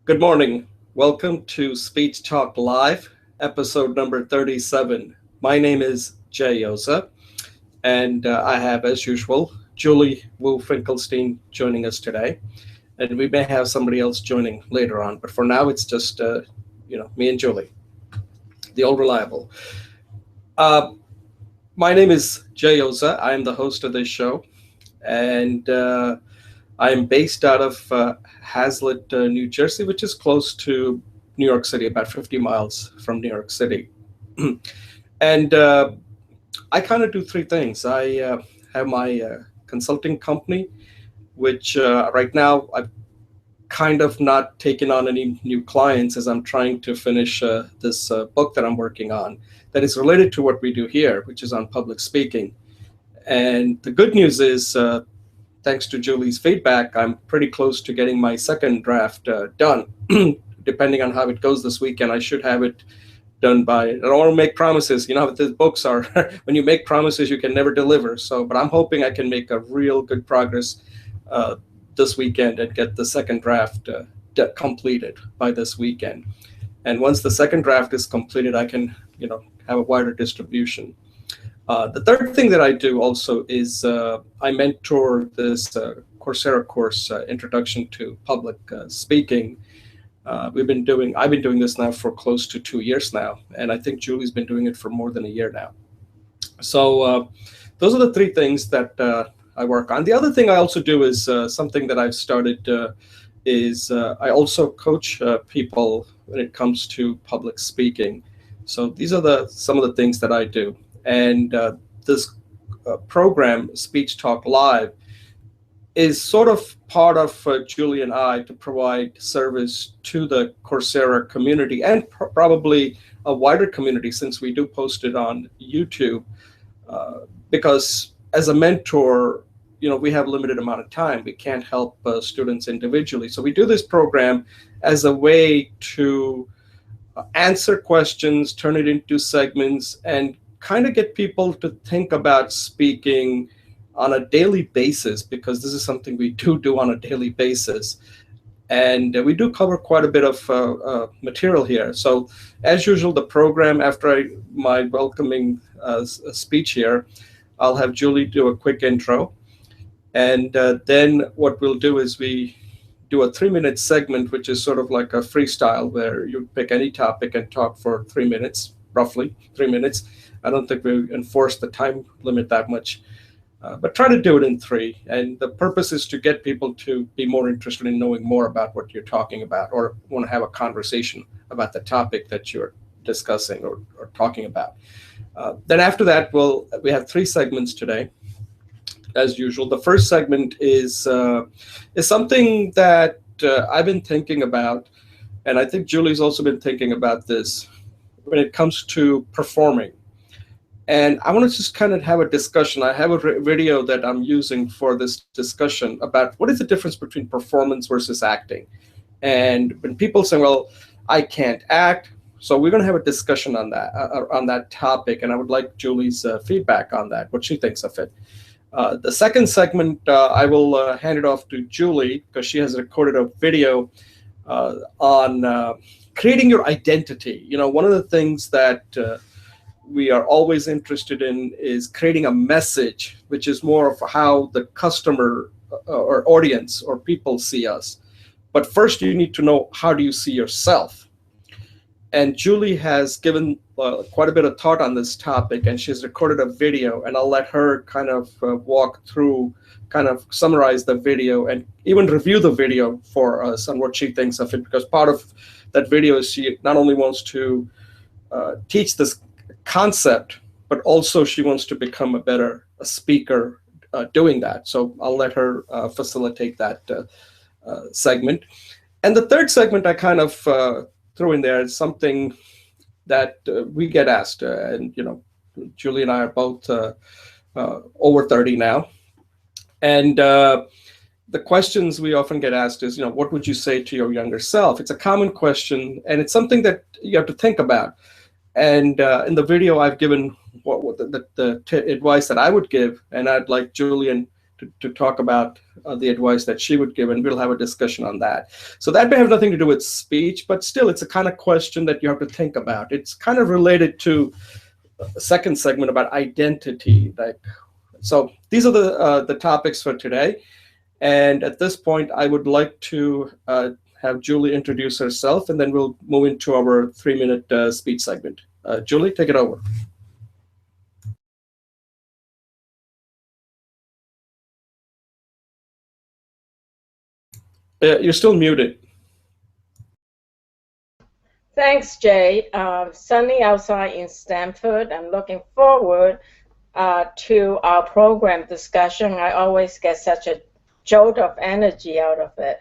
Good morning. Welcome to Speech Talk Live, episode number 37. My name is Jay Oza, and I have, as usual, Julie Wu Finkelstein joining us today. And we may have somebody else joining later on, but for now, it's just me and Julie, the old reliable. Uh, my name is Jay Oza. I am the host of this show, and I am based out of Hazlitt, New Jersey, which is close to New York City, about 50 miles from New York City. and I kind of do three things. I have my consulting company, which right now I've kind of not taken on any new clients as I'm trying to finish this book that I'm working on that is related to what we do here, which is on public speaking. And the good news is, thanks to Julie's feedback, I'm pretty close to getting my second draft done. Depending on how it goes this weekend, I should have it done by. I don't want to make promises. You know how the books are. When you make promises, you can never deliver. So, but I'm hoping I can make a real good progress this weekend and get the second draft completed by this weekend. And once the second draft is completed, I can, have a wider distribution. The third thing that I do also is I mentor this Coursera course, Introduction to Public Speaking. I've been doing this now for close to 2 years now, and I think Julie's been doing it for more than a year now. So those are the three things that I work on. The other thing I also do is something that I've started is I also coach people when it comes to public speaking. So these are some of the things that I do. And this program, Speech Talk Live, is sort of part of Julie and I to provide service to the Coursera community and probably a wider community, since we do post it on YouTube. Because as a mentor, we have a limited amount of time. We can't help students individually. So we do this program as a way to answer questions, turn it into segments, and kind of get people to think about speaking on a daily basis, because this is something we do on a daily basis. And we do cover quite a bit of material here. So as usual, the program, after my welcoming speech here, I'll have Julie do a quick intro. And then what we'll do is we do a 3-minute segment, which is sort of like a freestyle where you pick any topic and talk for 3 minutes, roughly 3 minutes. I don't think we enforce the time limit that much, but try to do it in 3. And the purpose is to get people to be more interested in knowing more about what you're talking about, or want to have a conversation about the topic that you're discussing or talking about. Then after that, we have 3 segments today, as usual. The first segment is something that I've been thinking about, and I think Julie's also been thinking about this when it comes to performing. And I want to just kind of have a discussion. I have a video that I'm using for this discussion about what is the difference between performance versus acting. And when people say, well, I can't act, so we're going to have a discussion on that topic. And I would like Julie's feedback on that, what she thinks of it. The second segment, I will hand it off to Julie, because she has recorded a video on creating your identity. One of the things that we are always interested in is creating a message, which is more of how the customer or audience or people see us. But first, you need to know, how do you see yourself? And Julie has given quite a bit of thought on this topic, and she's recorded a video, and I'll let her kind of walk through, kind of summarize the video, and even review the video for us on what she thinks of it, because part of that video is she not only wants to teach this concept, but also she wants to become a better speaker doing that. So I'll let her facilitate that segment. And the third segment I kind of threw in there is something that we get asked, and Julie and I are both over 30 now, and the questions we often get asked is, what would you say to your younger self? It's a common question, and it's something that you have to think about. And in the video, I've given the advice that I would give, and I'd like Julian to talk about the advice that she would give, and we'll have a discussion on that. So that may have nothing to do with speech, but still, it's a kind of question that you have to think about. It's kind of related to the second segment about identity. Like, so these are the topics for today. And at this point, I would like to have Julie introduce herself, and then we'll move into our 3-minute speech segment. Julie, take it over. You're still muted. Thanks, Jay. Sunny outside in Stanford. I'm looking forward to our program discussion. I always get such a jolt of energy out of it.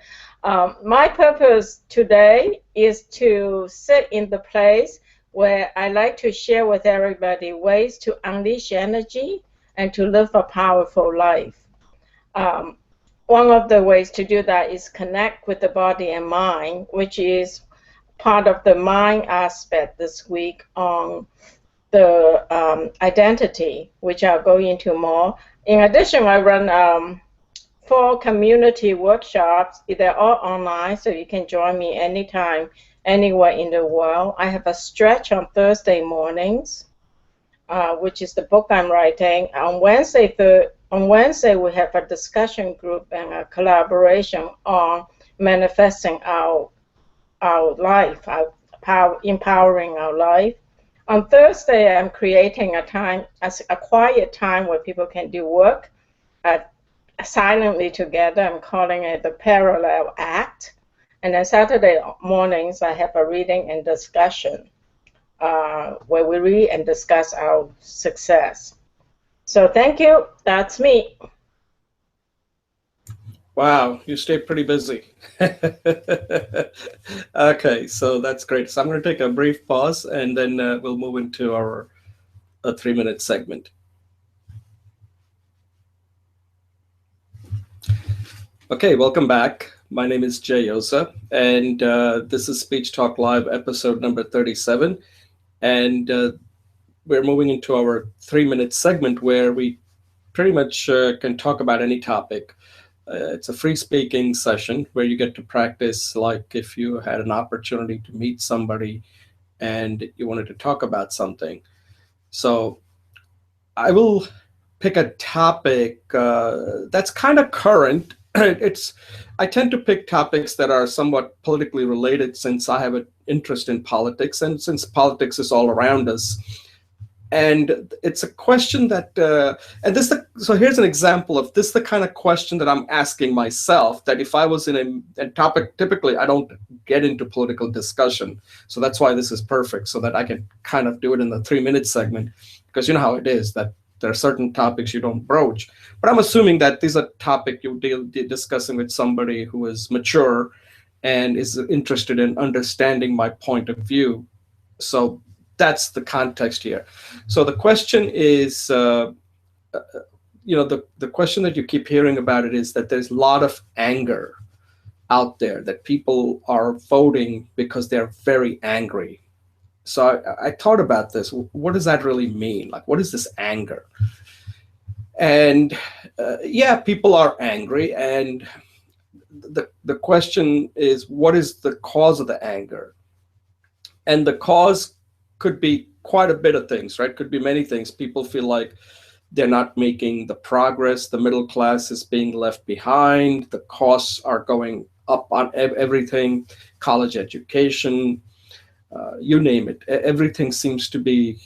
My purpose today is to sit in the place where I like to share with everybody ways to unleash energy and to live a powerful life. One of the ways to do that is connect with the body and mind, which is part of the mind aspect this week on the identity, which I'll go into more. In addition, I run 4 community workshops. They're all online, so you can join me anytime, anywhere in the world. I have a stretch on Thursday mornings, which is the book I'm writing. On Wednesday, we have a discussion group and a collaboration on manifesting our life, empowering our life. On Thursday, I'm creating a quiet time where people can do work silently together. I'm calling it the parallel act. And then Saturday mornings, I have a reading and discussion where we read and discuss our success. So thank you. That's me. Wow, you stay pretty busy. Okay, so that's great. So I'm going to take a brief pause, and then we'll move into our 3-minute segment. Okay, welcome back. My name is Jay Oza, and this is Speech Talk Live, episode number 37. And we're moving into our 3-minute segment where we pretty much can talk about any topic. It's a free speaking session where you get to practice like if you had an opportunity to meet somebody and you wanted to talk about something. So I will pick a topic that's kind of current. I tend to pick topics that are somewhat politically related since I have an interest in politics and since politics is all around us. And it's a question that, so here's an example of this, the kind of question that I'm asking myself, that if I was in a topic, typically I don't get into political discussion. So that's why this is perfect, so that I can kind of do it in the 3-minute segment, because you know how it is, that there are certain topics you don't broach. But I'm assuming that these are topics you'll be discussing with somebody who is mature and is interested in understanding my point of view. So that's the context here. So the question is, the question that you keep hearing about it is that there's a lot of anger out there, that people are voting because they're very angry. So I thought about this. What does that really mean? Like, what is this anger? And people are angry. And the question is, what is the cause of the anger? And the cause could be quite a bit of things, right? Could be many things. People feel like they're not making the progress. The middle class is being left behind. The costs are going up on everything, college education, you name it. Everything seems to be,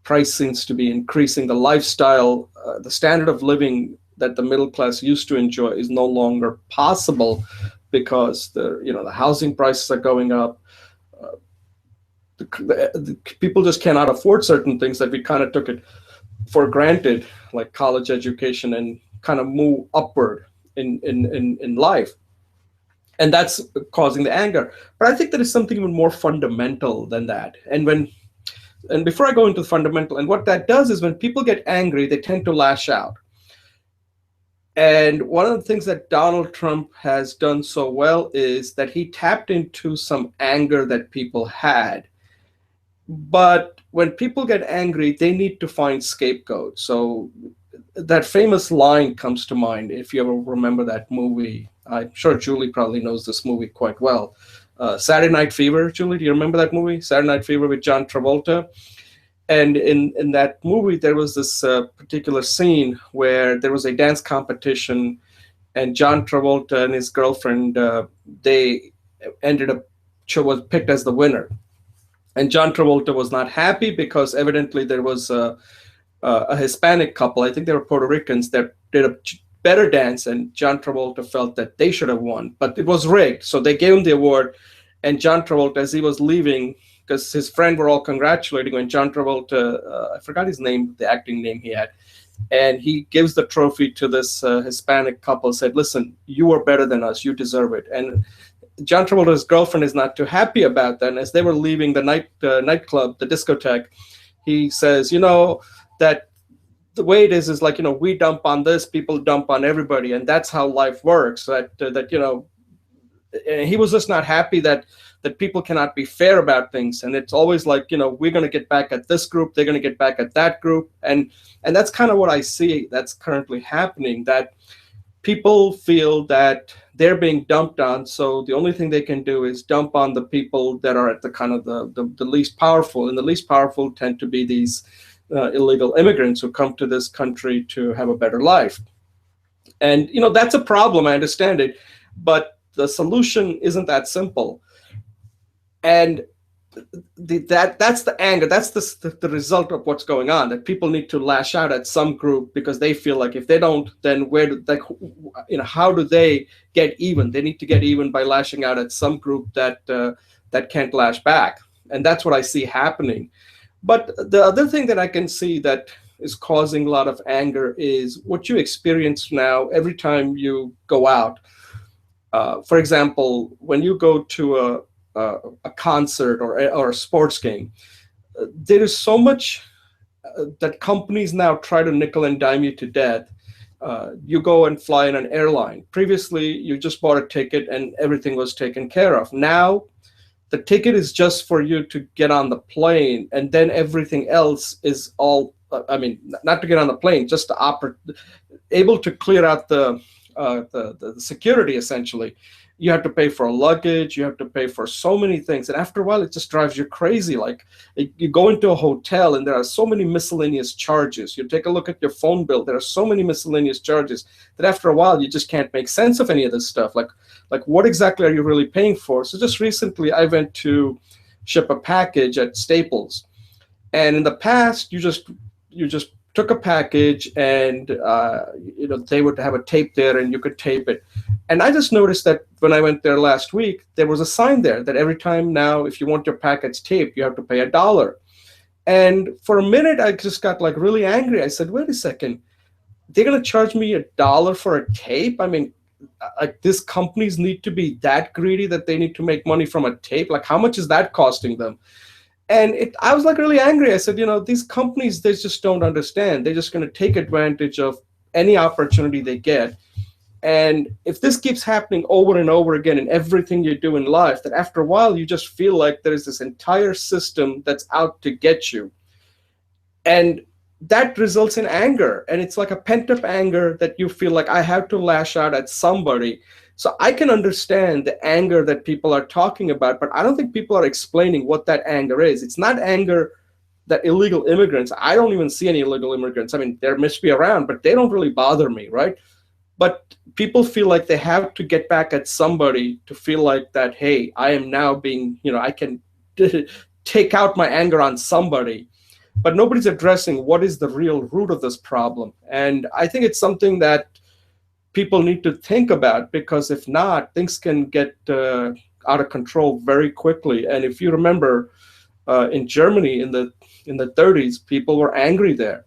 price seems to be increasing. The lifestyle, the standard of living that the middle class used to enjoy is no longer possible because the housing prices are going up. The people just cannot afford certain things that we kind of took it for granted, like college education, and kind of move upward in life. And that's causing the anger. But I think there is something even more fundamental than that. And before I go into the fundamental, and what that does is when people get angry, they tend to lash out. And one of the things that Donald Trump has done so well is that he tapped into some anger that people had. But when people get angry, they need to find scapegoats. So that famous line comes to mind. If you ever remember that movie, I'm sure Julie probably knows this movie quite well. Saturday Night Fever. Julie, do you remember that movie, Saturday Night Fever with John Travolta? And in that movie, there was this particular scene where there was a dance competition, and John Travolta and his girlfriend, they ended up was picked as the winner. And John Travolta was not happy because evidently there was a Hispanic couple, I think they were Puerto Ricans, that did a better dance, and John Travolta felt that they should have won, but it was rigged. So they gave him the award, and John Travolta, as he was leaving, because his friend were all congratulating, when John Travolta, I forgot his name, the acting name he had, and he gives the trophy to this Hispanic couple, said, "Listen, you are better than us, you deserve it." And John Travolta's girlfriend is not too happy about that. And as they were leaving the nightclub, the discotheque, he says, that the way it is like, we dump on this, people dump on everybody, and that's how life works. And he was just not happy that people cannot be fair about things, and it's always like, we're going to get back at this group, they're going to get back at that group, and that's kind of what I see that's currently happening, that people feel that they're being dumped on, so the only thing they can do is dump on the people that are at the kind of the least powerful, and the least powerful tend to be these illegal immigrants who come to this country to have a better life. And that's a problem, I understand it, but the solution isn't that simple. And that's the anger, that's the result of what's going on, that people need to lash out at some group because they feel like if they don't, then how do they get even? They need to get even by lashing out at some group that can't lash back, and that's what I see happening. But the other thing that I can see that is causing a lot of anger is what you experience now every time you go out. For example, when you go to a concert or a sports game, there is so much that companies now try to nickel and dime you to death. You go and fly in an airline. Previously, you just bought a ticket and everything was taken care of. Now, the ticket is just for you to get on the plane, and then everything else is all, not to get on the plane, just to able to clear out the security, essentially. You have to pay for luggage, you have to pay for so many things, and after a while it just drives you crazy. Like, you go into a hotel and there are so many miscellaneous charges. You take a look at your phone bill, there are so many miscellaneous charges that after a while you just can't make sense of any of this stuff. Like what exactly are you really paying for? So just recently I went to ship a package at Staples, and in the past you just took a package and they would have a tape there and you could tape it. And I just noticed that when I went there last week, there was a sign there that every time now, if you want your package taped, you have to pay $1. And for a minute, I just got like really angry. I said, wait a second, they're going to charge me $1 for a tape? I mean, like, these companies need to be that greedy that they need to make money from a tape? Like, how much is that costing them? And I was like really angry. I said, these companies, they just don't understand. They're just going to take advantage of any opportunity they get. And if this keeps happening over and over again in everything you do in life, that after a while you just feel like there's this entire system that's out to get you. And that results in anger. And it's like a pent-up anger that you feel like I have to lash out at somebody. So I can understand the anger that people are talking about, but I don't think people are explaining what that anger is. It's not anger that illegal immigrants, I don't even see any illegal immigrants. I mean, there must be around, but they don't really bother me, right? But people feel like they have to get back at somebody to feel like that, hey, I am now being, I can take out my anger on somebody. But nobody's addressing what is the real root of this problem. And I think it's something that people need to think about, because if not, things can get out of control very quickly. And if you remember, in Germany in the 30s, people were angry there.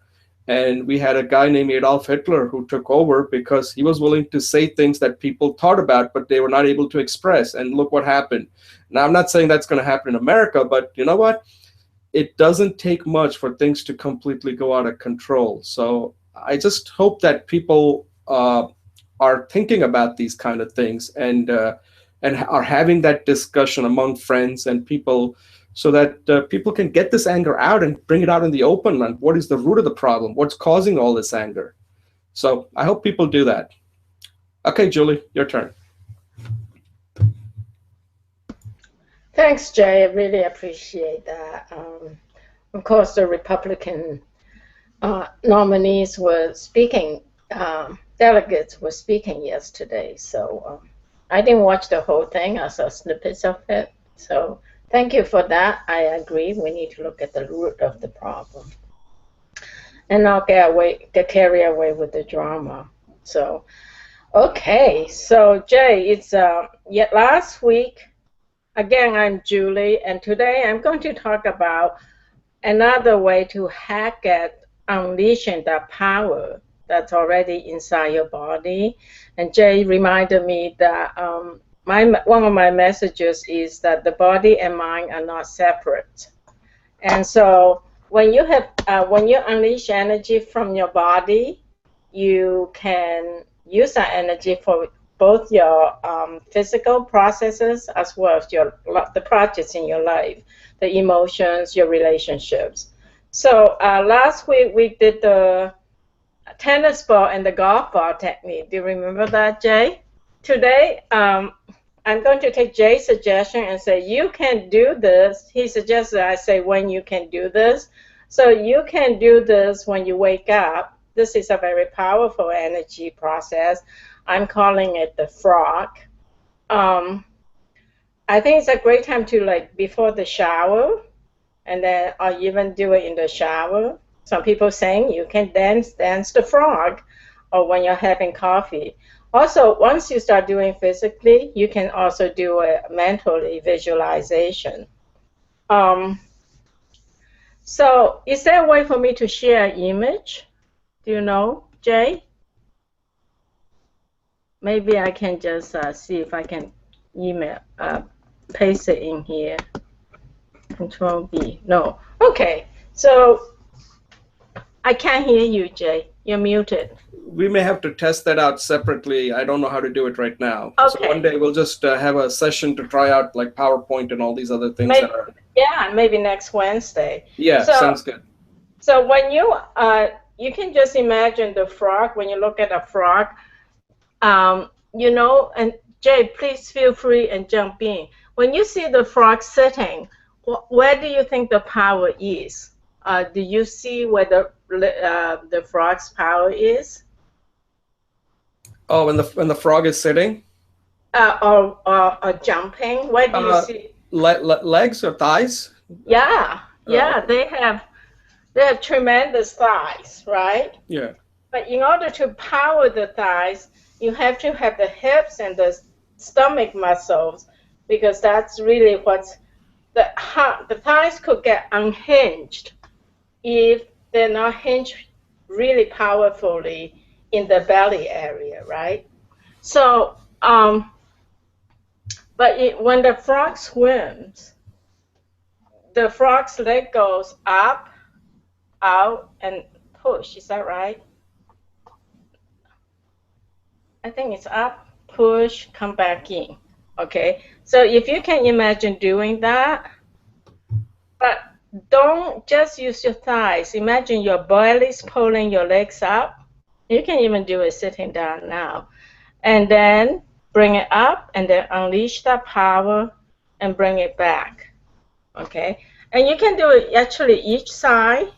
And we had a guy named Adolf Hitler who took over because he was willing to say things that people thought about, but they were not able to express. And look what happened. Now, I'm not saying that's going to happen in America, but you know what? It doesn't take much for things to completely go out of control. So I just hope that people are thinking about these kind of things and are having that discussion among friends and people, so that people can get this anger out and bring it out in the open. And what is the root of the problem? What's causing all this anger? So I hope people do that. Okay, Julie, your turn. Thanks, Jay. I really appreciate that. Of course, the Republican nominees were speaking, delegates were speaking yesterday. So I didn't watch the whole thing. I saw snippets of it. So thank you for that. I agree. We need to look at the root of the problem and not get carried away with the drama. So, okay. So, Jay, it's yet last week. Again, I'm Julie, and today I'm going to talk about another way to hack at unleashing that power that's already inside your body. And Jay reminded me that one of my messages is that the body and mind are not separate. And so when you unleash energy from your body, you can use that energy for both your physical processes as well as the projects in your life, the emotions, your relationships. So last week we did the tennis ball and the golf ball technique. Do you remember that, Jay? Today, I'm going to take Jay's suggestion and say, you can do this. He suggested I say when you can do this. So you can do this when you wake up. This is a very powerful energy process. I'm calling it the frog. I think it's a great time to before the shower, and then or even do it in the shower. Some people saying you can dance the frog, or when you're having coffee. Also, once you start doing physically, you can also do a mentally visualization. So is there a way for me to share an image? Do you know, Jay? Maybe I can just see if I can paste it in here. Control B. No. Okay. So I can't hear you, Jay. You're muted. We may have to test that out separately. I don't know how to do it right now. Okay. So one day we'll just have a session to try out like PowerPoint and all these other things. Yeah, maybe next Wednesday. Yeah, sounds good. So when you can just imagine the frog. When you look at a frog, and Jay, please feel free and jump in. When you see the frog sitting, where do you think the power is? Do you see where the frog's power is? Oh, when the frog is sitting? Or jumping? Where do you see? Legs or thighs? Yeah, they have tremendous thighs, right? Yeah. But in order to power the thighs, you have to have the hips and the stomach muscles, because that's really what's the thighs could get unhinged if they're not hinged really powerfully in the belly area, right? So, when the frog swims, the frog's leg goes up, out, and push. Is that right? I think it's up, push, come back in. Okay, so if you can imagine doing that, but don't just use your thighs. Imagine your belly's pulling your legs up. You can even do it sitting down now. And then bring it up and then unleash that power and bring it back. Okay, and you can do it actually each side.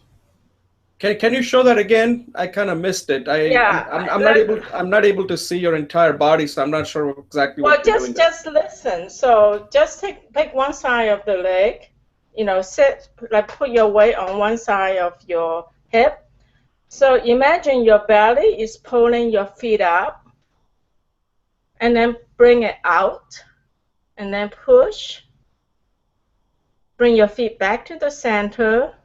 Can you show that again? I kind of missed it. I'm not able to see your entire body, so I'm not sure exactly what you're doing. Well, just listen. So just take one side of the leg, sit, put your weight on one side of your hip. So imagine your belly is pulling your feet up, and then bring it out, and then push. Bring your feet back to the center.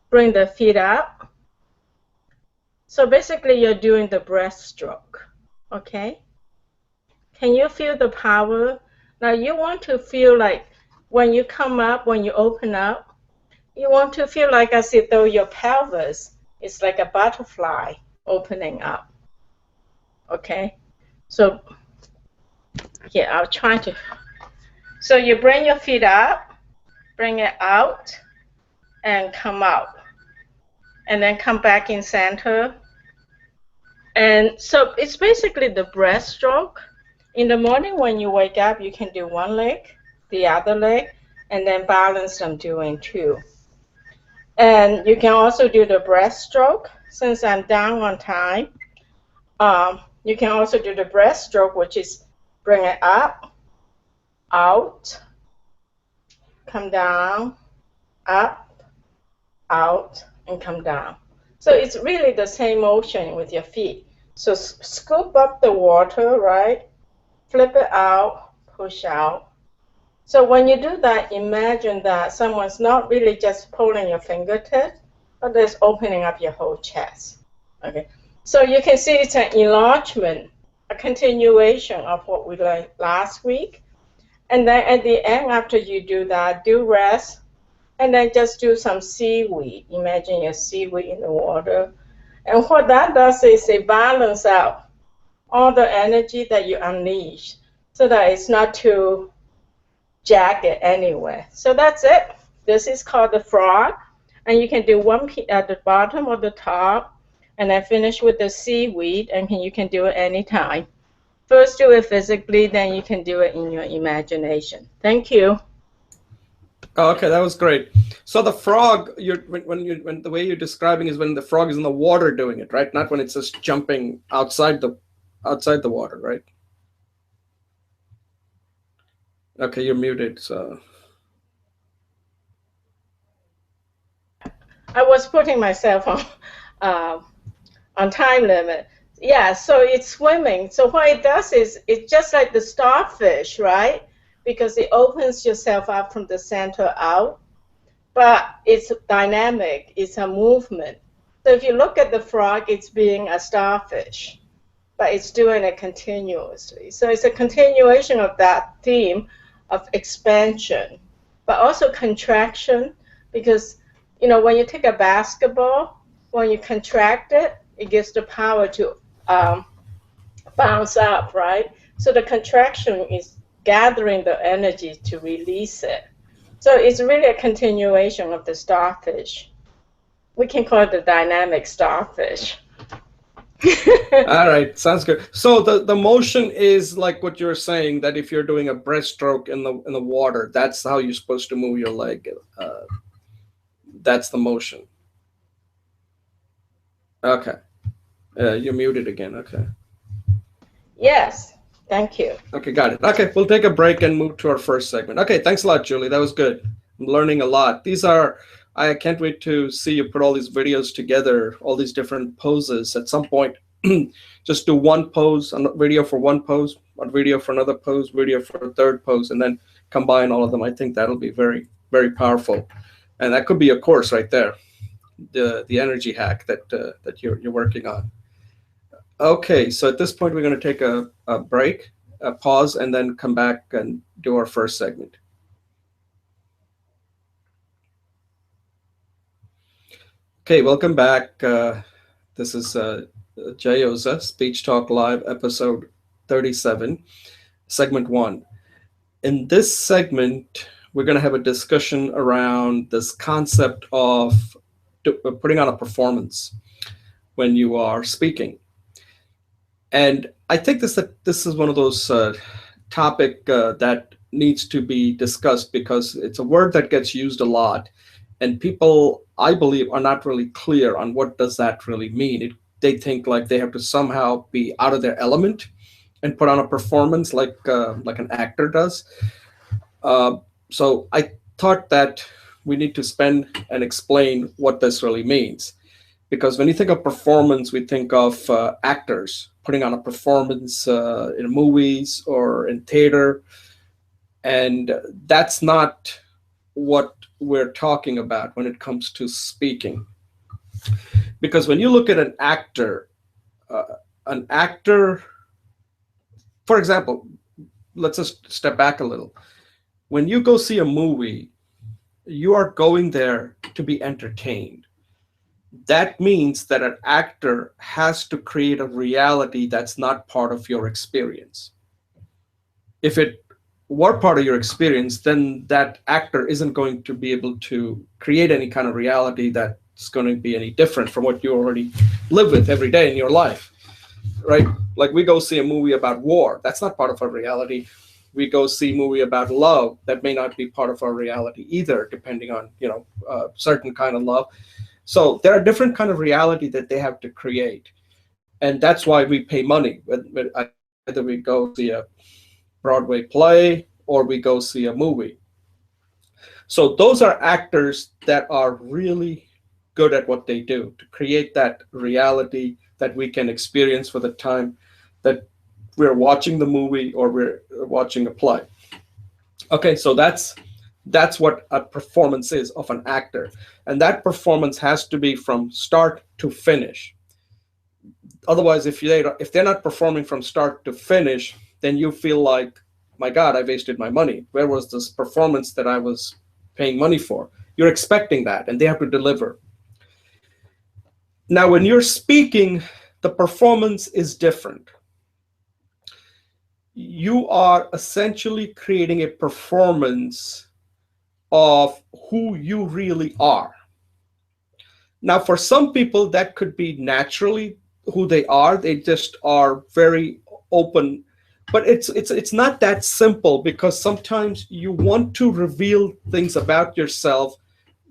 Bring the feet up. So basically you're doing the breaststroke, okay? Can you feel the power? Now you want to feel like when you come up, when you open up, you want to feel like as if though your pelvis is like a butterfly opening up, okay? So, yeah, I'll try to. So you bring your feet up, bring it out, and come out. And then come back in center, And so it's basically the breaststroke. In the morning when you wake up, you can do one leg, the other leg, and then balance them doing two. And you can also do the breaststroke. Since I'm down on time, you can also do the breaststroke, which is bring it up, out, come down, up, out, and come down. So it's really the same motion with your feet. So scoop up the water, right? Flip it out, push out. So when you do that, imagine that someone's not really just pulling your fingertips, but they're opening up your whole chest. Okay. So you can see it's an enlargement, a continuation of what we learned last week. And then at the end, after you do that, do rest, and then just do some seaweed. Imagine your seaweed in the water. And what that does is it balances out all the energy that you unleash so that it's not too jagged anywhere. So that's it. This is called the frog. And you can do one at the bottom or the top, and then finish with the seaweed, and you can do it anytime. First do it physically, then you can do it in your imagination. Thank you. Oh, okay, that was great. So the frog, when the way you're describing is when the frog is in the water doing it, right? Not when it's just jumping outside the water, right? Okay, you're muted. So I was putting myself on time limit. Yeah, so it's swimming. So what it does is it's just like the starfish, right? Because it opens yourself up from the center out, but it's dynamic, it's a movement. So if you look at the frog, it's being a starfish, but it's doing it continuously. So it's a continuation of that theme of expansion, but also contraction, because when you take a basketball, when you contract it, it gives the power to bounce up, right? So the contraction is gathering the energy to release it. So it's really a continuation of the starfish. We can call it the dynamic starfish. All right, sounds good. So the motion is like what you're saying, that if you're doing a breaststroke in the water, that's how you're supposed to move your leg. That's the motion. Okay. You're muted again. Okay. Yes. Thank you. Okay, got it. Okay, we'll take a break and move to our first segment. Okay, thanks a lot, Julie. That was good. I'm learning a lot. I can't wait to see you put all these videos together, all these different poses. At some point, just do one pose, a video for one pose, one video for another pose, video for a third pose, and then combine all of them. I think that'll be very, very powerful. And that could be a course right there, the energy hack that you're working on. Okay, so at this point, we're going to take a break, a pause, and then come back and do our first segment. Okay, welcome back. This is Jay Oza, Speech Talk Live, episode 37, segment 1. In this segment, we're going to have a discussion around this concept of putting on a performance when you are speaking. And I think this is one of those topic that needs to be discussed, because it's a word that gets used a lot, and people, I believe, are not really clear on what does that really mean. They think like they have to somehow be out of their element and put on a performance like an actor does. So I thought that we need to spend and explain what this really means. Because when you think of performance, we think of actors putting on a performance in movies or in theater. And that's not what we're talking about when it comes to speaking. Because when you look at an actor, for example, let's just step back a little. When you go see a movie, you are going there to be entertained. That means that an actor has to create a reality that's not part of your experience. If it were part of your experience, then that actor isn't going to be able to create any kind of reality that's going to be any different from what you already live with every day in your life. right? Like we go see a movie about war. That's not part of our reality. We go see a movie about love. That may not be part of our reality either, depending on, certain kind of love. So there are different kind of reality that they have to create. And that's why we pay money. Either we go see a Broadway play or we go see a movie. So those are actors that are really good at what they do to create that reality that we can experience for the time that we're watching the movie or we're watching a play. Okay, so that's what a performance is of an actor, and that performance has to be from start to finish. Otherwise, if they're not performing from start to finish, then you feel like, my God, I wasted my money. Where was this performance that I was paying money for? You're expecting that, and they have to deliver. Now, when you're speaking, the performance is different. You are essentially creating a performance of who you really are. Now, for some people, that could be naturally who they are. They just are very open. But it's not that simple, because sometimes you want to reveal things about yourself,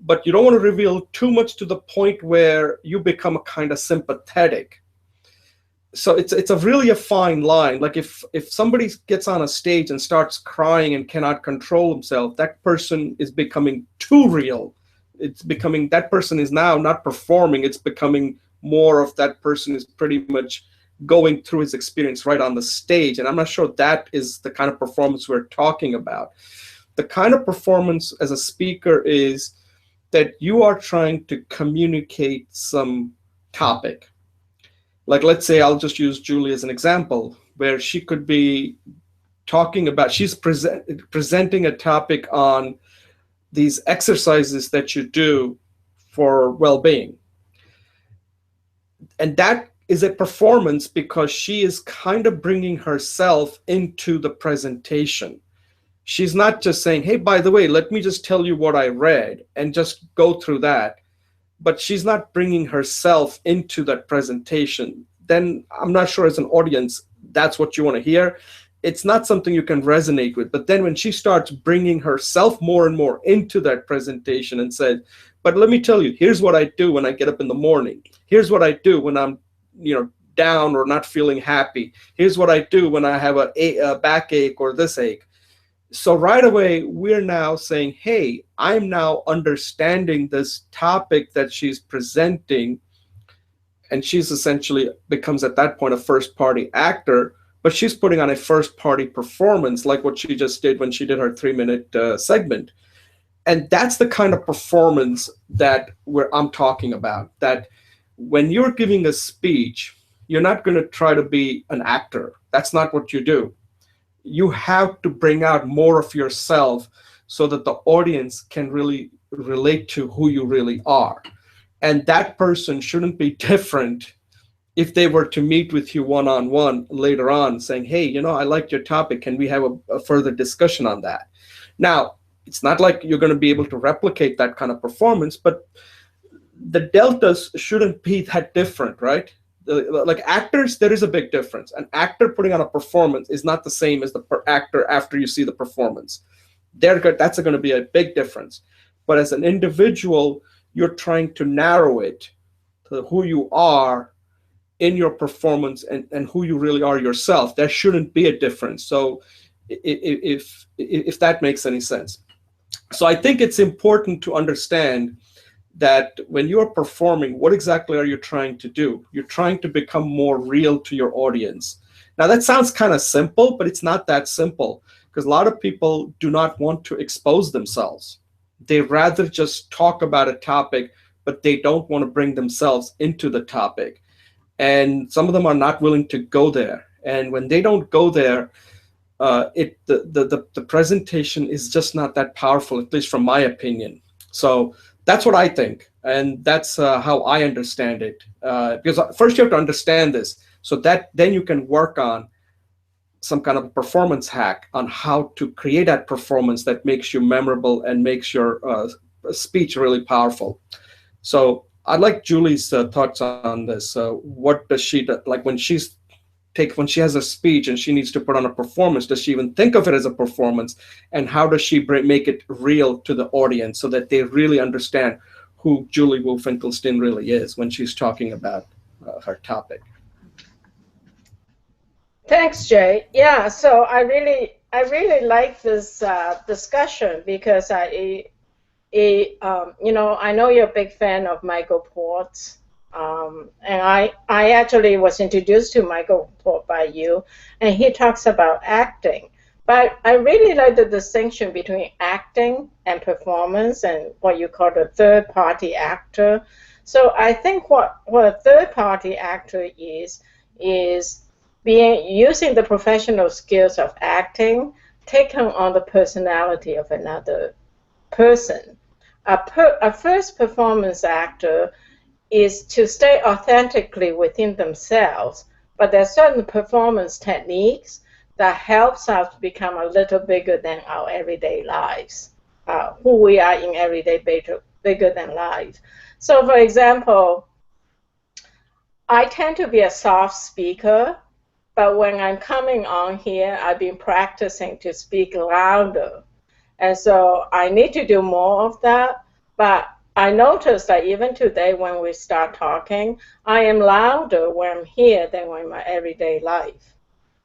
but you don't want to reveal too much to the point where you become a kind of sympathetic. So it's a really a fine line. Like if somebody gets on a stage and starts crying and cannot control himself, that person is becoming too real. It's becoming, that person is now not performing. It's becoming more of that person is pretty much going through his experience right on the stage. And I'm not sure that is the kind of performance we're talking about. The kind of performance as a speaker is that you are trying to communicate some topic. Like, let's say I'll just use Julie as an example, where she could be talking about, she's presenting a topic on these exercises that you do for well-being. And that is a performance because she is kind of bringing herself into the presentation. She's not just saying, hey, by the way, let me just tell you what I read and just go through that. But she's not bringing herself into that presentation. Then I'm not sure as an audience, that's what you want to hear. It's not something you can resonate with. But then when she starts bringing herself more and more into that presentation and said, but let me tell you, here's what I do when I get up in the morning. Here's what I do when I'm, down or not feeling happy. Here's what I do when I have a backache or this ache. So right away, we're now saying, hey, I'm now understanding this topic that she's presenting. And she's essentially becomes at that point a first party actor, but she's putting on a first party performance like what she just did when she did her 3-minute segment. And that's the kind of performance that I'm talking about, that when you're giving a speech, you're not going to try to be an actor. That's not what you do. You have to bring out more of yourself so that the audience can really relate to who you really are. And that person shouldn't be different if they were to meet with you one-on-one later on saying, hey, I liked your topic. Can we have a further discussion on that? Now, it's not like you're going to be able to replicate that kind of performance, but the deltas shouldn't be that different, right? Like actors, there is a big difference. An actor putting on a performance is not the same as the actor after you see the performance. That's going to be a big difference. But as an individual, you're trying to narrow it to who you are in your performance and who you really are yourself. There shouldn't be a difference. So if that makes any sense. So I think it's important to understand that when you're performing, what exactly are you trying to do? You're trying to become more real to your audience. Now, that sounds kind of simple, but it's not that simple, because a lot of people do not want to expose themselves. They rather just talk about a topic, but they don't want to bring themselves into the topic. And some of them are not willing to go there. And when they don't go there, the presentation is just not that powerful, at least from my opinion. So that's what I think, and that's how I understand it. Because first you have to understand this, so that then you can work on some kind of a performance hack on how to create that performance that makes you memorable and makes your speech really powerful. So I'd like Julie's thoughts on this. What does she do, like when she's take when she has a speech and she needs to put on a performance? Does she even think of it as a performance? And how does she make it real to the audience so that they really understand who Julie Wu Finkelstein really is when she's talking about her topic? Thanks, Jay. Yeah, so I really like this discussion because I know you're a big fan of Michael Port's, and I actually was introduced to Michael Port by you, and he talks about acting. But I really like the distinction between acting and performance and what you call the third-party actor. So I think what a third-party actor is being using the professional skills of acting, taking on the personality of another person. A first performance actor is to stay authentically within themselves, but there are certain performance techniques that helps us to become a little bigger than our everyday lives, who we are in everyday bigger than life. So for example, I tend to be a soft speaker, but when I'm coming on here, I've been practicing to speak louder. And so I need to do more of that. But I noticed that even today when we start talking, I am louder when I'm here than in my everyday life.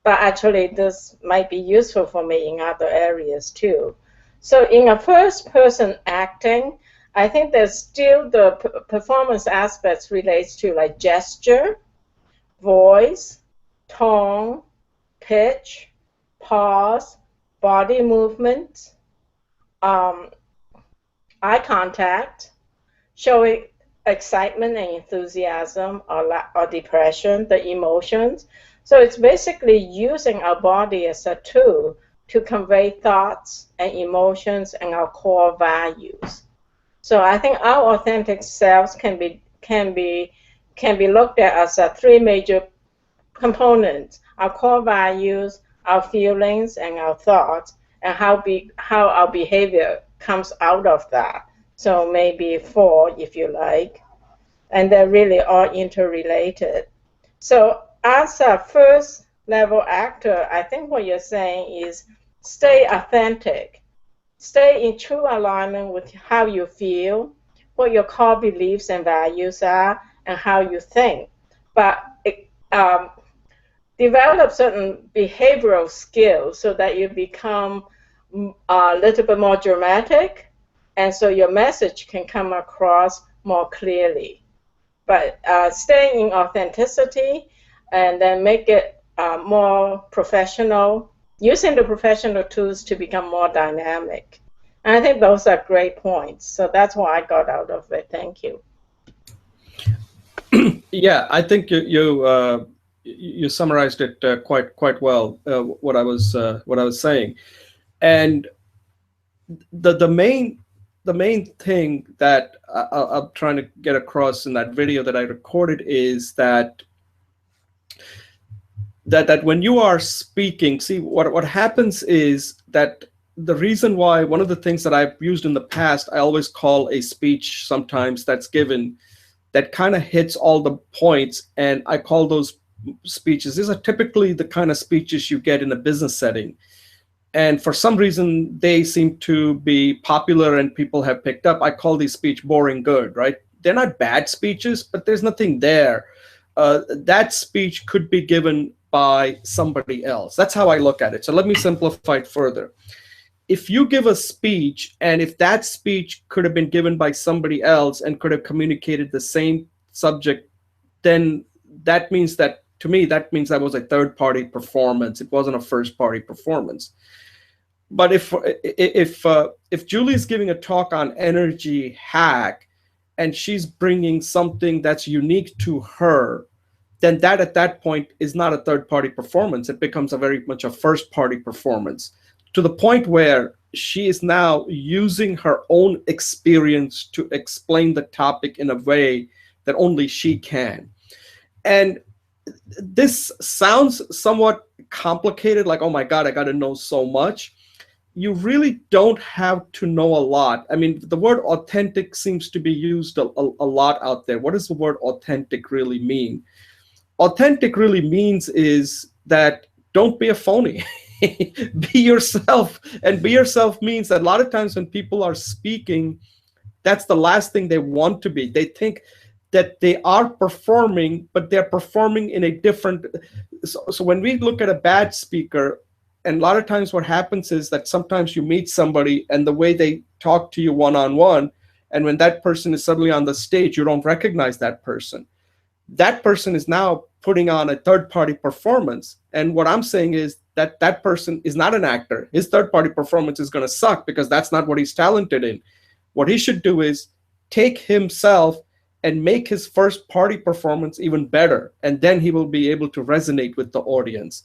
But actually, this might be useful for me in other areas too. So in a first person acting, I think there's still the performance aspects relates to like gesture, voice, tone, pitch, pause, body movement, eye contact, showing excitement and enthusiasm or depression, the emotions. So it's basically using our body as a tool to convey thoughts and emotions and our core values. So I think our authentic selves can be looked at as three major components: our core values, our feelings, and our thoughts, and how our behavior comes out of that. So maybe four, if you like, and they're really all interrelated. So as a first level actor, I think what you're saying is stay authentic, stay in true alignment with how you feel, what your core beliefs and values are, and how you think. But develop certain behavioral skills so that you become a little bit more dramatic, and so your message can come across more clearly. But staying in authenticity and then make it more professional, using the professional tools to become more dynamic. And I think those are great points. So that's what I got out of it. Thank you. Yeah, I think you summarized it quite well. What I was saying, and the main thing that I'm trying to get across in that video that I recorded is that when you are speaking, see what happens is that the reason why, one of the things that I've used in the past, I always call a speech sometimes that's given that kind of hits all the points, and I call those speeches, these are typically the kind of speeches you get in a business setting. And for some reason, they seem to be popular and people have picked up. I call these speech boring good, right? They're not bad speeches, but there's nothing there. That speech could be given by somebody else. That's how I look at it. So let me simplify it further. If you give a speech, and if that speech could have been given by somebody else and could have communicated the same subject, then that means that, to me, that means that was a third-party performance. It wasn't a first-party performance. But if Julie's giving a talk on energy hack and she's bringing something that's unique to her, then that at that point is not a third-party performance. It becomes a very much a first-party performance, to the point where she is now using her own experience to explain the topic in a way that only she can. And this sounds somewhat complicated, like, oh my God, I got to know so much. You really don't have to know a lot. I mean, the word authentic seems to be used a lot out there. What does the word authentic really mean? authentic really means is that don't be a phony. Be yourself. And be yourself means that a lot of times when people are speaking, that's the last thing they want to be. They think that they are performing, but they're performing in a different. So when we look at a bad speaker, and a lot of times what happens is that sometimes you meet somebody and the way they talk to you one on one, and when that person is suddenly on the stage, you don't recognize that person. That person is now putting on a third party performance. And what I'm saying is that that person is not an actor. His third party performance is going to suck because that's not what he's talented in. What he should do is take himself and make his first party performance even better. And then he will be able to resonate with the audience.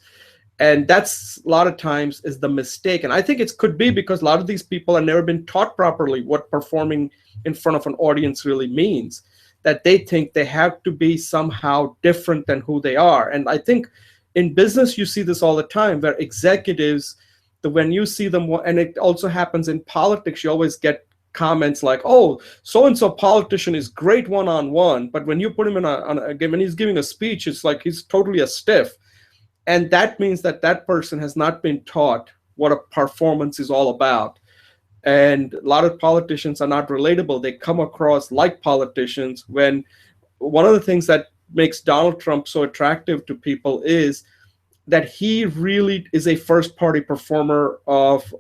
And that's a lot of times is the mistake. And I think it could be because a lot of these people have never been taught properly what performing in front of an audience really means, that they think they have to be somehow different than who they are. And I think in business, you see this all the time where executives, when you see them, and it also happens in politics, you always get comments like, oh, so-and-so politician is great one-on-one, but when you put him in when he's giving a speech, it's like he's totally a stiff. And that means that that person has not been taught what a performance is all about. And a lot of politicians are not relatable. They come across like politicians. When one of the things that makes Donald Trump so attractive to people is that he really is a first party performer of,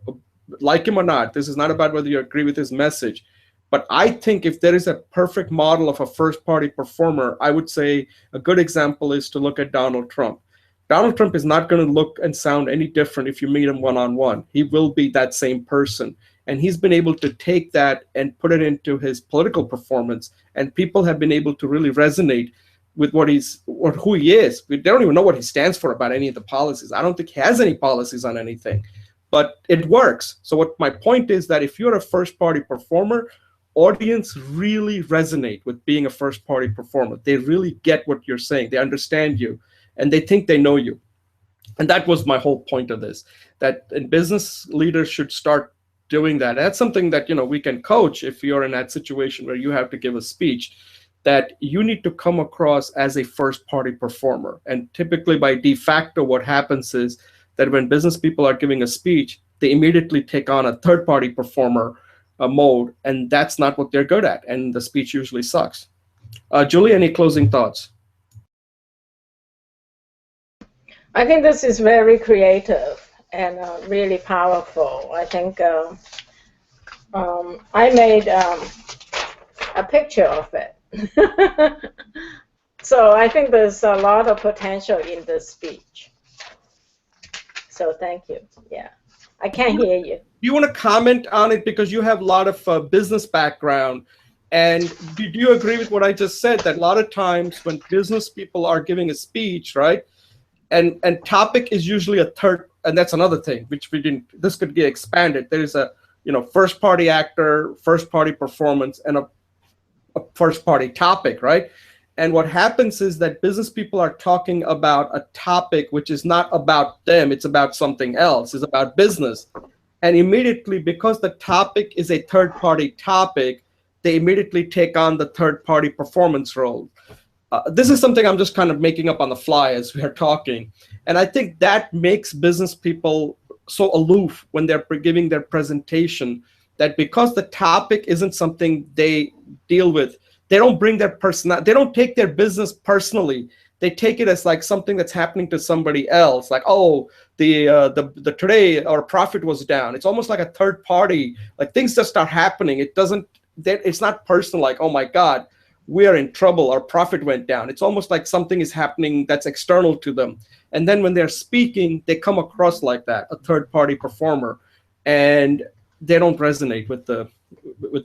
like him or not, this is not about whether you agree with his message. But I think if there is a perfect model of a first party performer, I would say a good example is to look at Donald Trump. Donald Trump is not going to look and sound any different if you meet him one-on-one. He will be that same person. And he's been able to take that and put it into his political performance. And people have been able to really resonate with what he's, or who he is. They don't even know what he stands for about any of the policies. I don't think he has any policies on anything, but it works. So what my point is that if you're a first party performer, audience really resonate with being a first party performer. They really get what you're saying. They understand you. And they think they know you. And that was my whole point of this, that business leaders should start doing that. That's something that, we can coach if you're in that situation where you have to give a speech, that you need to come across as a first party performer. And typically by de facto, what happens is that when business people are giving a speech, they immediately take on a third party performer mode. And that's not what they're good at. And the speech usually sucks. Julie, any closing thoughts? I think this is very creative and really powerful. I think I made a picture of it. So I think there's a lot of potential in this speech. So thank you. Yeah, I can't hear you. Do you want to comment on it because you have a lot of business background? And do you agree with what I just said, that a lot of times when business people are giving a speech, right? And topic is usually a third, and that's another thing which we didn't. This could get expanded. There is a first party actor, first party performance, and a first party topic, right? And what happens is that business people are talking about a topic which is not about them. It's about something else. It's about business, and immediately because the topic is a third party topic, they immediately take on the third party performance role. This is something I'm just kind of making up on the fly as we are talking. And I think that makes business people so aloof when they're giving their presentation, that because the topic isn't something they deal with, they don't bring their they don't take their business personally. They take it as like something that's happening to somebody else. Like, oh, the today our profit was down. It's almost like a third party, like things just start happening. It's not personal, like, oh my God, we are in trouble, our profit went down. It's almost like something is happening that's external to them. And then when they're speaking, they come across like that, a third party performer, and they don't resonate with the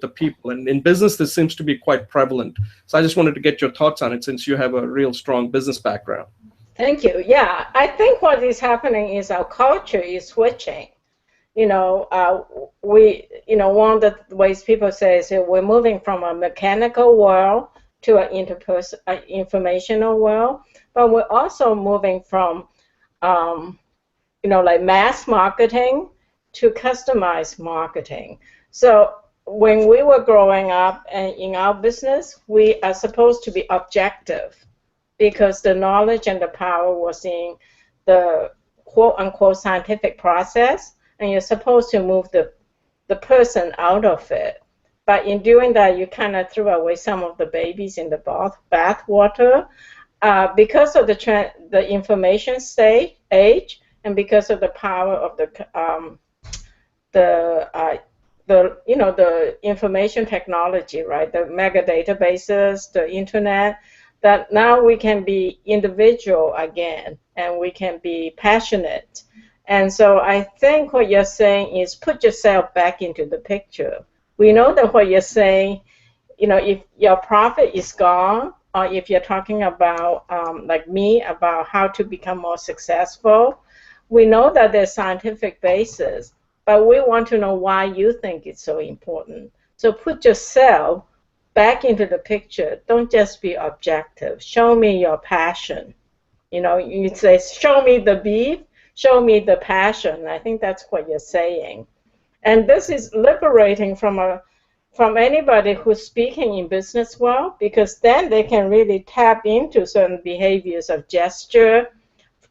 people. And in business, this seems to be quite prevalent. So I just wanted to get your thoughts on it since you have a real strong business background. Thank you. Yeah, I think what is happening is our culture is switching. One of the ways people say is that we're moving from a mechanical world to an informational world, but we're also moving from, like mass marketing to customized marketing. So when we were growing up and in our business, we are supposed to be objective. because the knowledge and the power was in the quote-unquote scientific process, and you're supposed to move the person out of it. But in doing that, you kind of threw away some of the babies in the bath water because of the information age, and because of the power of the information technology, right? The mega databases, the internet, that now we can be individual again, and we can be passionate. And so I think what you're saying is put yourself back into the picture. We know that what you're saying, if your profit is gone, or if you're talking about, like me, about how to become more successful, we know that there's scientific basis, but we want to know why you think it's so important. So put yourself back into the picture. Don't just be objective. Show me your passion. You say, show me the beef, show me the passion. I think that's what you're saying. And this is liberating from anybody who's speaking in business world, because then they can really tap into certain behaviors of gesture,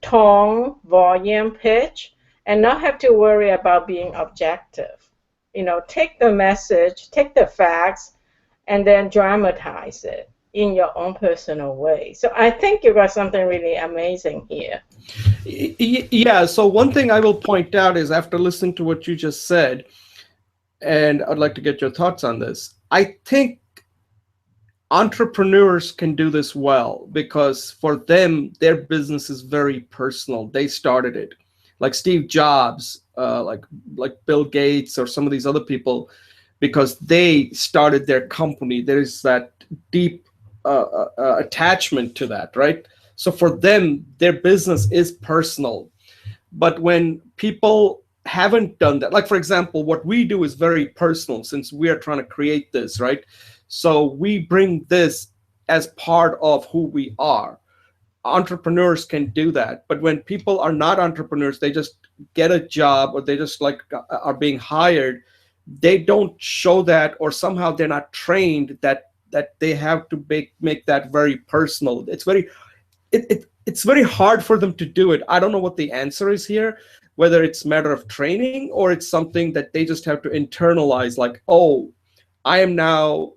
tone, volume, pitch, and not have to worry about being objective. Take the message, take the facts, and then dramatize it in your own personal way. So I think you got something really amazing here. Yeah, so one thing I will point out is, after listening to what you just said, and I'd like to get your thoughts on this, I think entrepreneurs can do this well, because for them, their business is very personal. They started it. Like Steve Jobs, like Bill Gates, or some of these other people, because they started their company. There is that deep attachment to that, right? So for them, their business is personal. But when people haven't done that, like, for example, what we do is very personal, since we are trying to create this, right? So we bring this as part of who we are. Entrepreneurs can do that. But when people are not entrepreneurs, they just get a job, or they just are being hired, they don't show that, or somehow they're not trained that they have to make that very personal. It's very hard for them to do it. I don't know what the answer is here, whether it's a matter of training, or it's something that they just have to internalize, like, oh, I am now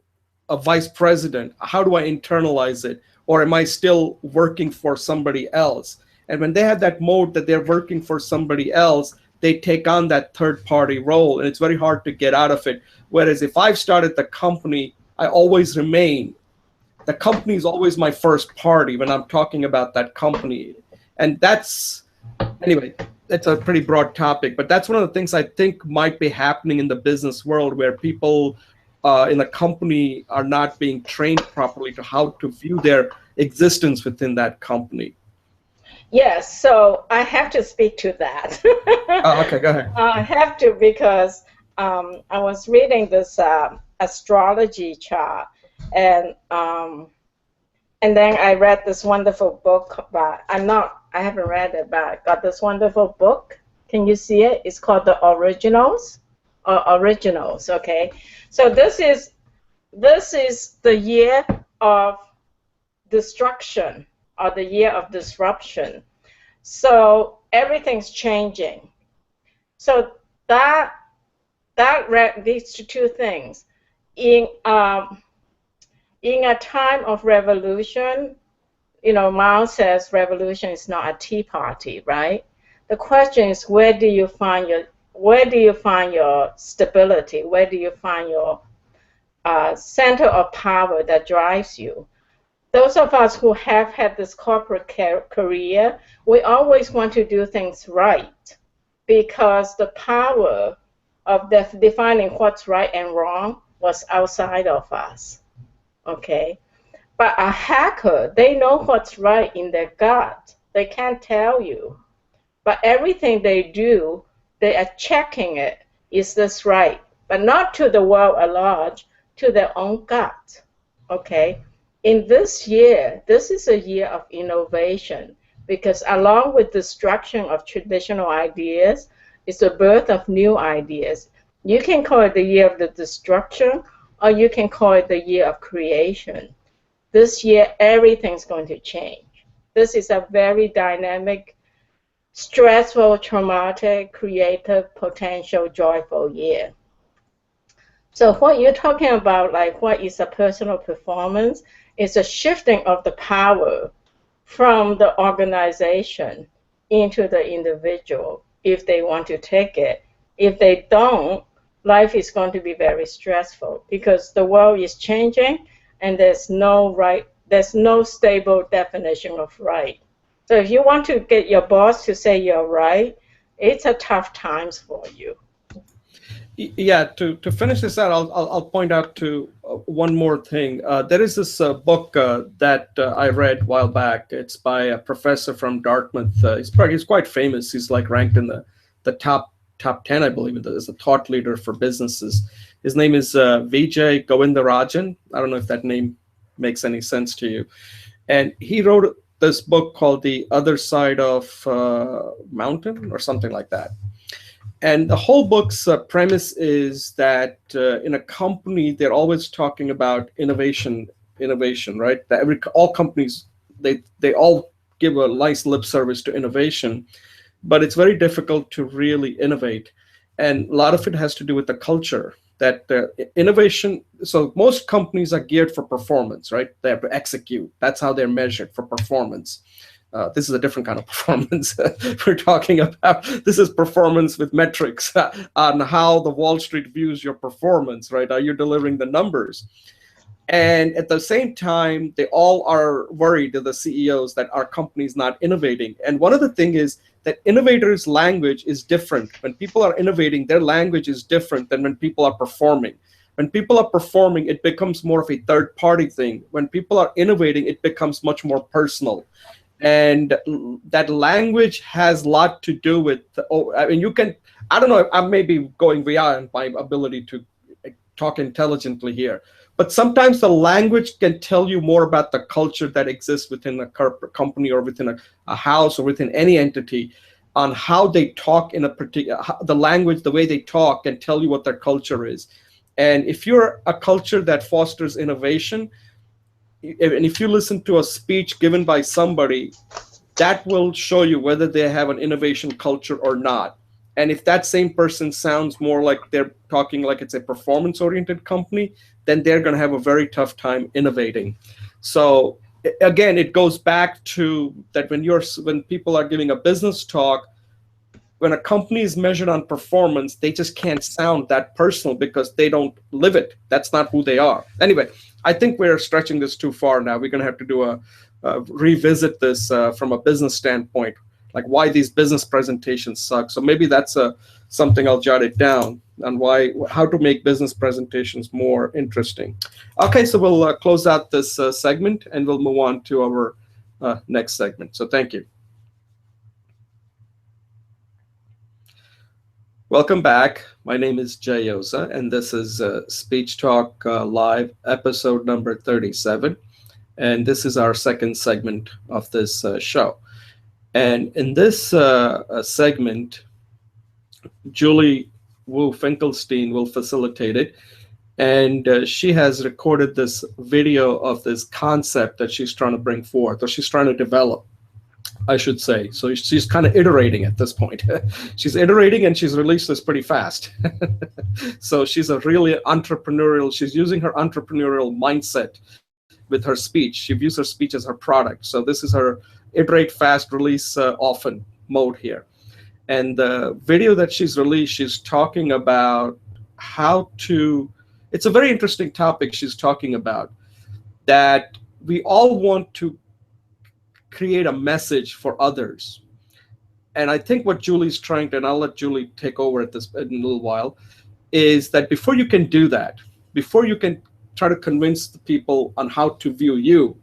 a vice president. How do I internalize it? Or am I still working for somebody else? And when they have that mode that they're working for somebody else, they take on that third party role, and it's very hard to get out of it. Whereas if I've started the company, I always remain. The company is always my first party when I'm talking about that company. And anyway, that's a pretty broad topic, but that's one of the things I think might be happening in the business world, where people in the company are not being trained properly to how to view their existence within that company. Yes, so I have to speak to that. Okay, go ahead. I have to, because I was reading this astrology chart, and then I read this wonderful book, but I haven't read it, but I got this wonderful book. Can you see it? It's called The Originals, or Originals, okay? So this is the year of destruction, or the year of disruption. So everything's changing. So that leads to two things. In a time of revolution, Mao says revolution is not a tea party, right? The question is, where do you find your stability? Where do you find your center of power that drives you? Those of us who have had this corporate career, we always want to do things right, because the power of defining what's right and wrong was outside of us, okay? But a hacker, they know what's right in their gut. They can't tell you. But everything they do, they are checking it. Is this right? But not to the world at large, to their own gut, okay? In this year, this is a year of innovation, because along with destruction of traditional ideas is the birth of new ideas. You can call it the year of the destruction, or you can call it the year of creation. this year everything's going to change. This is a very dynamic, stressful, traumatic, creative, potential, joyful year. So what you're talking about, like what is a personal performance, is a shifting of the power from the organization into the individual if they want to take it. If they don't, life is going to be very stressful because the world is changing and there's no stable definition of right. So if you want to get your boss to say you're right, it's a tough times for you. Yeah, to finish this out, I'll point out to one more thing. There is this book that I read a while back. It's by a professor from Dartmouth. He's quite famous. He's like ranked in the top 10, I believe, as a thought leader for businesses. His name is Vijay Govindarajan. I don't know if that name makes any sense to you. And he wrote this book called The Other Side of Mountain or something like that. And the whole book's premise is that in a company, they're always talking about innovation, right? That all companies, they all give a nice lip service to innovation, but it's very difficult to really innovate. And a lot of it has to do with the culture that innovation. So most companies are geared for performance, right? They have to execute. That's how they're measured, for performance. This is a different kind of performance we're talking about. This is performance with metrics on how the Wall Street views your performance, right? Are you delivering the numbers? And at the same time, they all are worried, the CEOs, that our company is not innovating. And one of the things is that innovators' language is different. When people are innovating, their language is different than when people are performing. When people are performing, it becomes more of a third-party thing. When people are innovating, it becomes much more personal. And that language has a lot to do with, I mean, I don't know, I may be going beyond my ability to talk intelligently here, but sometimes the language can tell you more about the culture that exists within a company or within a house or within any entity, on how they talk in a particular, the language, the way they talk can tell you what their culture is. And if you're a culture that fosters innovation, and if you listen to a speech given by somebody, that will show you whether they have an innovation culture or not. And if that same person sounds more like they're talking like it's a performance-oriented company, then they're going to have a very tough time innovating. So again, it goes back to that when people are giving a business talk, when a company is measured on performance, they just can't sound that personal because they don't live it. That's not who they are. Anyway, I think we're stretching this too far now. We're going to have to do revisit this from a business standpoint, like why these business presentations suck. So maybe that's something I'll jot it down on how to make business presentations more interesting. Okay, so we'll close out this segment and we'll move on to our next segment. So thank you. Welcome back. My name is Jay Oza, and this is Speech Talk Live, episode number 37. And this is our second segment of this show. And in this segment, Julie Wu Finkelstein will facilitate it. And she has recorded this video of this concept that she's trying to bring forth, or she's trying to develop, I should say. So she's kind of iterating at this point. She's iterating, and she's released this pretty fast. So she's a really entrepreneurial, she's using her entrepreneurial mindset with her speech. She views her speech as her product. So this is her iterate fast, release often mode here. And the video that she's released, she's talking about it's a very interesting topic she's talking about, that we all want to create a message for others. And I think what Julie's trying to, and I'll let Julie take over in a little while, is that before you can do that, before you can try to convince the people on how to view you,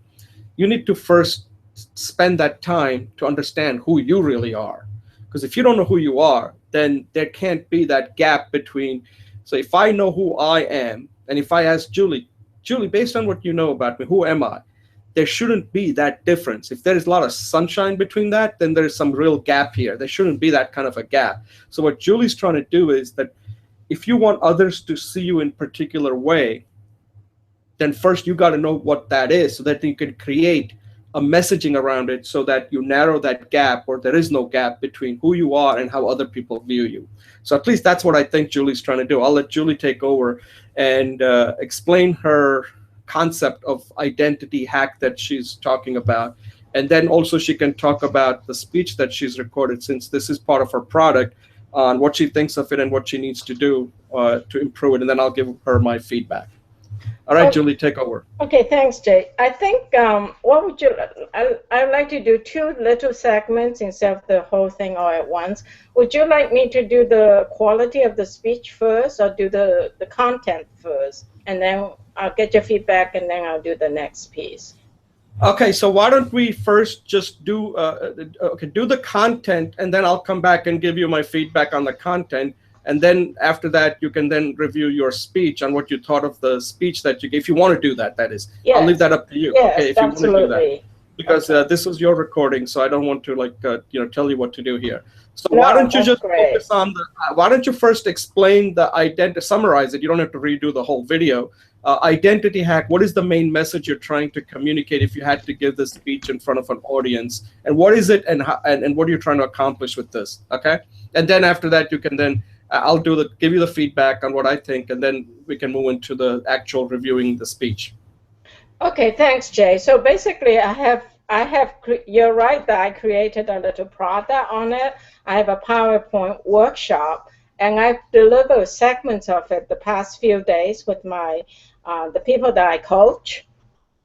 you need to first spend that time to understand who you really are. Because if you don't know who you are, then there can't be that gap between, so if I know who I am, and if I ask Julie, based on what you know about me, who am I? There shouldn't be that difference. If there is a lot of sunshine between that, then there's some real gap here. There shouldn't be that kind of a gap. So what Julie's trying to do is that if you want others to see you in a particular way, then first you got to know what that is so that you can create a messaging around it so that you narrow that gap, or there is no gap between who you are and how other people view you. So at least that's what I think Julie's trying to do. I'll let Julie take over and explain her concept of identity hack that she's talking about. And then also she can talk about the speech that she's recorded, since this is part of her product, on what she thinks of it and what she needs to do to improve it. And then I'll give her my feedback. All right, Julie, take over. Okay, thanks, Jay. I think what would you? I'd like to do two little segments instead of the whole thing all at once. Would you like me to do the quality of the speech first, or do the content first, and then I'll get your feedback, and then I'll do the next piece? Okay, so why don't we first just do do the content, and then I'll come back and give you my feedback on the content. And then after that, you can then review your speech on what you thought of the speech that you gave. If you want to do that, that is. Yes. I'll leave that up to you. Yes, okay, if absolutely. you want to do that. Because this is your recording, so I don't want to tell you what to do here. So why don't you just focus on the? Why don't you first explain the identity? Summarize it. You don't have to redo the whole video. Identity hack. What is the main message you're trying to communicate if you had to give this speech in front of an audience? And what is it? And what are you trying to accomplish with this? Okay. And then after that, you can then. I'll give you the feedback on what I think, and then we can move into the actual reviewing the speech. Okay, thanks, Jay. So basically, you're right that I created a little product on it. I have a PowerPoint workshop, and I've delivered segments of it the past few days with the people that I coach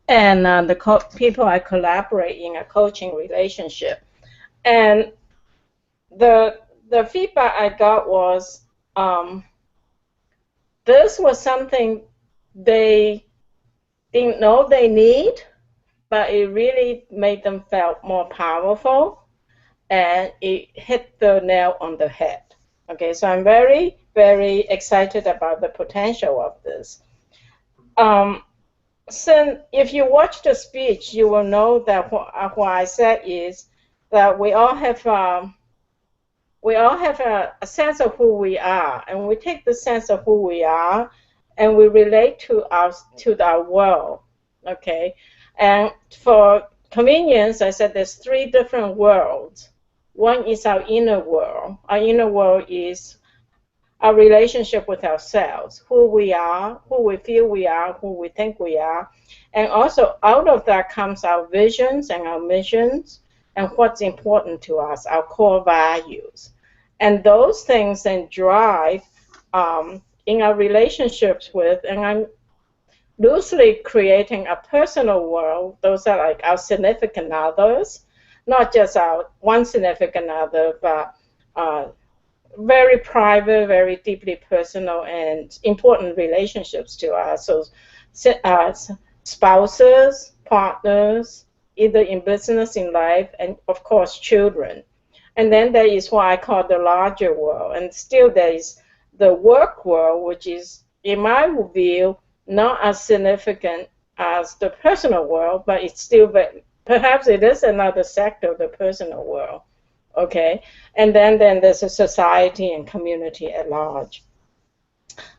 and the people I collaborate in a coaching relationship. And the feedback I got was this was something they didn't know they need, but it really made them feel more powerful, and it hit the nail on the head. Okay, so I'm very, very excited about the potential of this. So if you watch the speech, you will know that what I said is that we all have a sense of who we are, and we take the sense of who we are and we relate to our world. Okay, and for convenience, I said there's three different worlds. One is our inner world. Our inner world is our relationship with ourselves, who we are, who we feel we are, who we think we are. And also out of that comes our visions and our missions and what's important to us, our core values. And those things then drive in our relationships with, and I'm loosely creating a personal world. Those are like our significant others, not just our one significant other, but very private, very deeply personal and important relationships to us. So spouses, partners, either in business, in life, and of course children. And then there is what I call the larger world. And still there is the work world, which is, in my view, not as significant as the personal world, but it's still, perhaps it is another sector of the personal world. Okay, and then there's a society and community at large.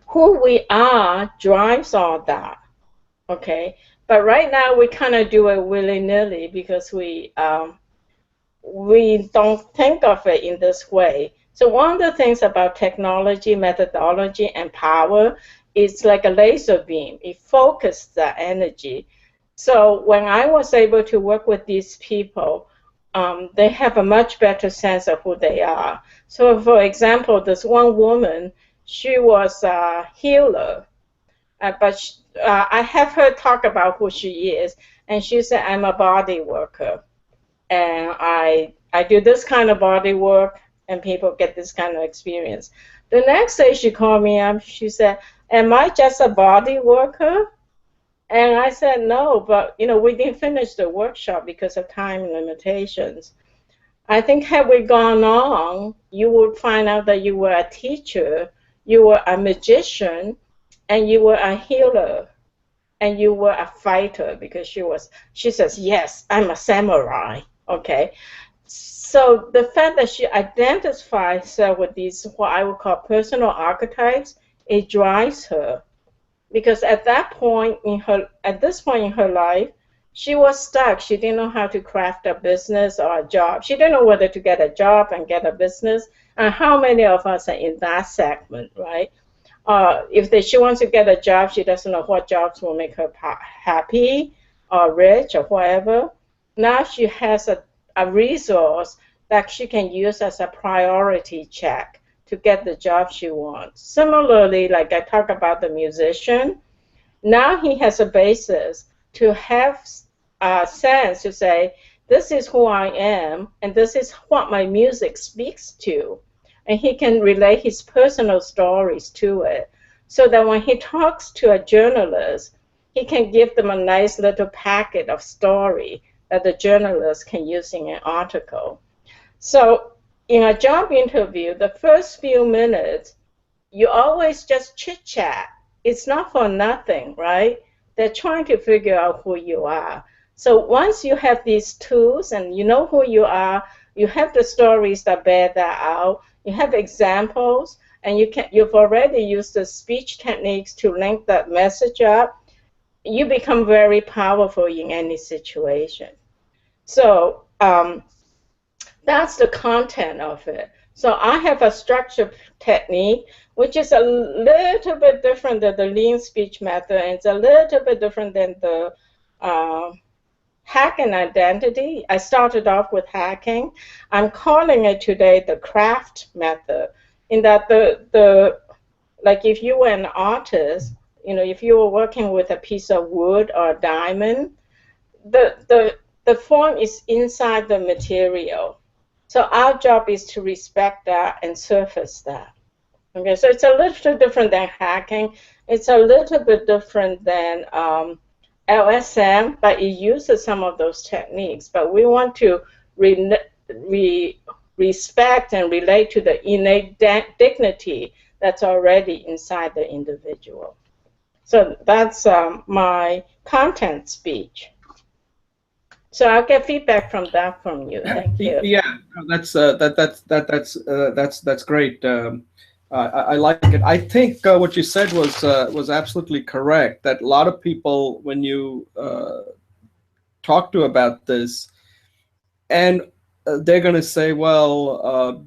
Who we are drives all that. Okay, but right now we kind of do it willy-nilly because we don't think of it in this way. So one of the things about technology, methodology, and power is like a laser beam. It focuses the energy. So when I was able to work with these people, they have a much better sense of who they are. So for example, this one woman, she was a healer, but I have her talk about who she is, and she said, I'm a body worker, and I do this kind of body work, and people get this kind of experience. The next day she called me up, she said, am I just a body worker? And I said, no, but we didn't finish the workshop because of time limitations. I think had we gone on, you would find out that you were a teacher, you were a magician, and you were a healer, and you were a fighter, because she says, yes, I'm a samurai. Okay. So the fact that she identifies herself with these, what I would call personal archetypes, it drives her. because at this point in her life, she was stuck. She didn't know how to craft a business or a job. She didn't know whether to get a job and get a business. And how many of us are in that segment, right? She wants to get a job, she doesn't know what jobs will make her happy or rich or whatever. Now she has a resource that she can use as a priority check to get the job she wants. Similarly, like I talk about the musician, now he has a basis to have a sense to say, this is who I am, and this is what my music speaks to. And he can relate his personal stories to it, so that when he talks to a journalist, he can give them a nice little packet of story that the journalist can use in an article. So in a job interview, the first few minutes, you always just chit-chat. It's not for nothing, right? They're trying to figure out who you are. So once you have these tools and you know who you are, you have the stories that bear that out, you have examples, and you've already used the speech techniques to link that message up, you become very powerful in any situation. So that's the content of it. So I have a structure technique, which is a little bit different than the lean speech method, and it's a little bit different than the hack and identity. I started off with hacking. I'm calling it today the craft method, in that like if you were an artist, if you were working with a piece of wood or a diamond, the form is inside the material. So our job is to respect that and surface that. Okay, so it's a little different than hacking. It's a little bit different than LSM, but it uses some of those techniques. But we want to respect and relate to the innate dignity that's already inside the individual. So that's my content speech. So I'll get feedback from that from you. Thank you. Yeah, that's great. I like it. I think what you said was absolutely correct. That a lot of people, when you talk to about this, and they're going to say, well,